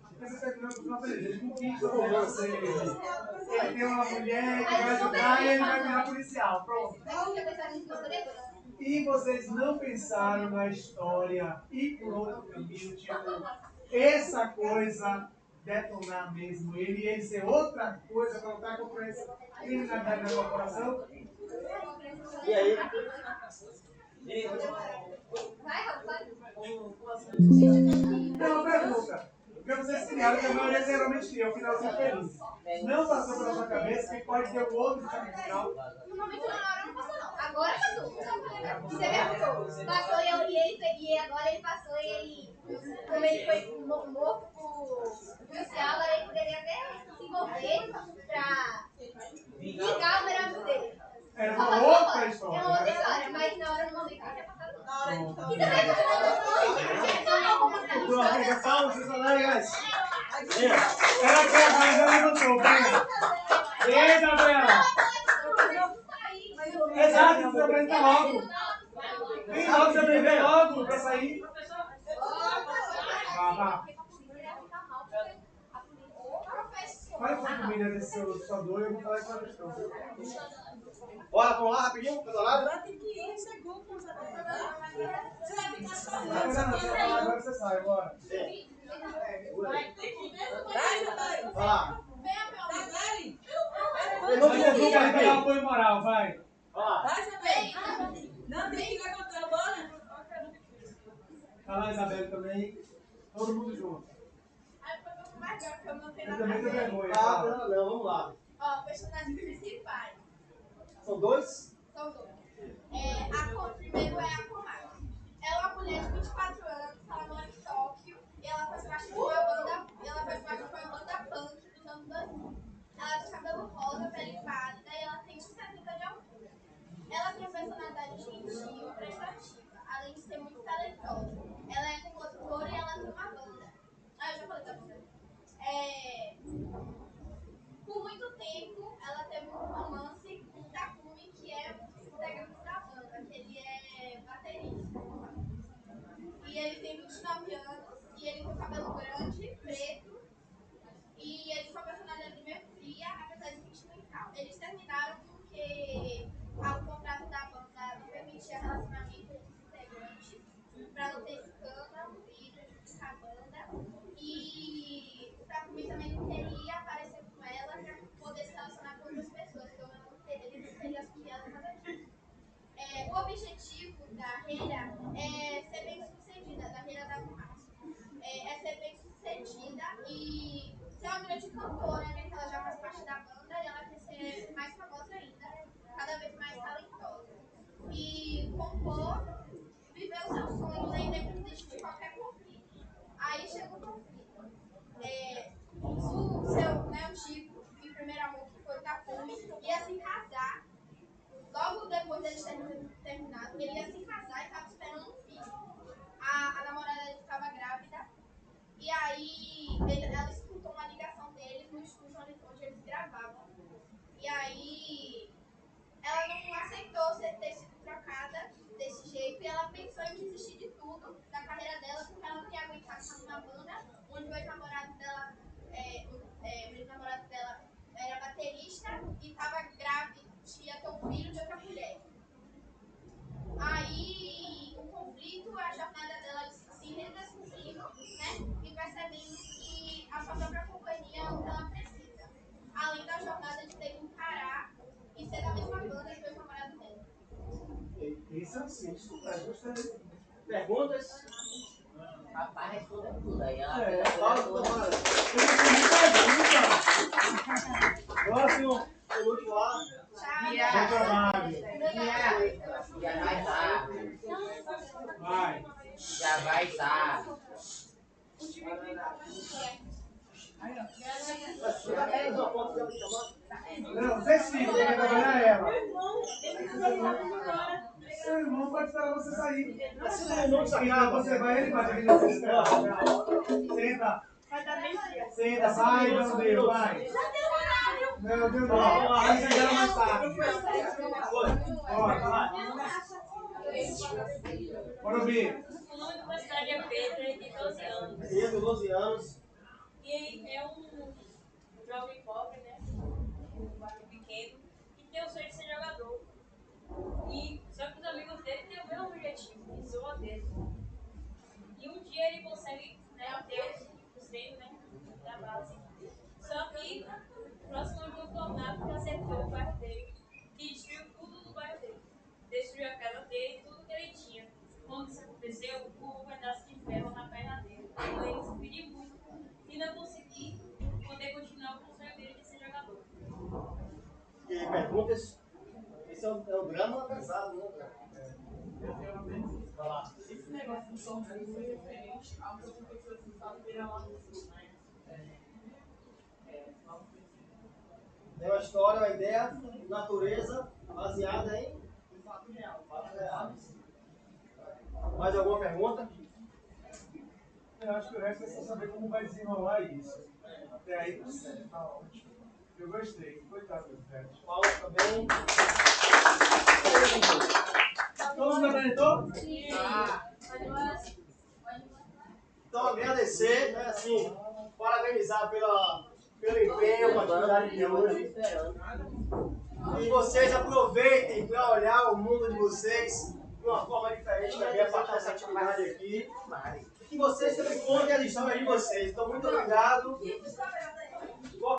Porque vocês estão criando no final feliz. Ele conquista você. Ele tem uma mulher que vai ajudar e ele vai virar policial. Pronto. E vocês não pensaram na história e por outro caminho, tipo, essa coisa detonar mesmo, ele ser outra coisa para lutar contra essa criminalidade na corporação? E aí? Não, pergunta. Porque vocês criaram que a maioria geralmente cria o finalzinho feliz. Não passou pela sua cabeça que pode ter um outro final? No momento na hora não passou não. Agora passou. Você perguntou. Passou e agora ele passou e ele, como ele foi morto por policial, agora ele poderia até se envolver pra ligar o melhor amigo dele. Era uma outra história. É uma outra história, mas na hora no momento não tinha passado não. E também Fica calma, vocês são legais. Ela que a Gabriela levantou, venha. Ei, Gabriela. Exato, você apresenta logo. Vem logo, você apresenta logo pra sair. Vá. Faz uma comida desse seu assustador e eu vou falar essa questão. Bora, vamos lá, rapidinho, cantonado? Agora tem 15 segundos pra você vai ficar só Não, você vai falar agora, você sai, bora. Vai, Natália. Vai lá. Natália. Vamos pegar o apoio moral, vai. Vai lá. Vai, Natália. Não, tem que ir lá contar, bora. Vai lá, Isabelle também. Todo mundo junto. Eu também tenho vergonha. Ah, não, vamos lá. Ó, personagens principais. São dois? São dois. Primeiro é a Komari. Ela é uma mulher de 24 anos, ela mora em Tóquio e ela faz parte de uma banda, punk dos anos 2000. Ela tem cabelo rosa, pele pálida e ela tem 1,70 de altura. Ela tem a personalidade cabelo grande, preto, e eles são personalidade meio fria, apesar de sentimental. Eles terminaram porque o contrato da banda não permitia relacionamento entre os integrantes, para não ter escândalo e prejudicar a banda. E o Takumi também não queria aparecer com ela para poder se relacionar com outras pessoas, então ele não queria assumir ela por causa disso. O objetivo da Reira é ser bem sucedida, da Reira da Márcia. É ser bem sucedida e ser uma grande cantora, né? Que ela já faz parte da banda e ela quer ser mais famosa ainda, cada vez mais talentosa. E compor, viver o seu sonho, né? Independente de qualquer conflito. Aí chega o conflito. O seu, né, o Chico, o primeiro amor que foi o Takumi, ia se casar. Logo depois deles terem terminado, ele ia se casar e estava esperando um filho. A namorada dele estava grávida. E aí ela escutou uma ligação deles no estúdio onde eles gravavam. E aí ela não aceitou ter sido trocada desse jeito. E ela pensou em desistir de tudo da carreira dela, porque ela não ia aguentar estar numa banda onde o ex-namorado dela, era baterista e estava grávida, ia ter um filho de outra mulher. Aí o conflito, a jornada dela se redescobrindo, né? E percebendo que a sua própria companhia é o que ela precisa. Além da jornada de ter que encarar e ser da mesma banda que o ex-namorado dela. Isso é assim, gostei. Perguntas? Rapaz, responda tudo aí. Fala, Tomara. Próximo, penúltimo lá. Já vai dar. Vai. Já vai dar. Não, vocês ficam, tem que trabalhar ela. Seu irmão pode esperar você sair. Então você vai, ele vai, ele vai esperar. Senta. Senta, vai, meu Deus, vai. Meu Deus, não. Vai chegar mais tarde. Bora. Bora ouvir. O nome do personagem é Pedro, ele tem 12 anos. Pedro, 12 anos. E ele é um jovem pobre, né? Um bairro pequeno, que tem o sonho de ser jogador. E só que os amigos dele têm o mesmo objetivo, que zoam dele. E um dia ele consegue, né, ter os treinos, né, da base. Só que, próximo de um tornado que acertou o bairro dele, que destruiu tudo no bairro dele. Destruiu a casa dele e tudo que ele tinha. Quando isso aconteceu, houve um pedaço de ferro na perna dele. Então ele se feriu muito e não conseguiu poder continuar com o sonho dele de ser jogador. E aí, perguntas? Esse é o drama pesado, né? Vai lá. Esse negócio de torneio foi referente ao que as pessoas não sabiam lá no sul, né? Tem uma história, uma ideia, natureza, baseada em Fato real. fatos reais. Mais alguma pergunta? Eu acho que o resto é só saber como vai desenrolar isso. Até aí tá certo, tá ótimo. Eu gostei. Coitado do Fred. Paulo também. Todo mundo apresentou? Então, agradecer, né, assim, parabenizar pelo empenho, a atividade de hoje. E vocês aproveitem para olhar o mundo de vocês de uma forma diferente também, a partir dessa atividade aqui. E que vocês também contem as histórias de vocês. Então, muito obrigado.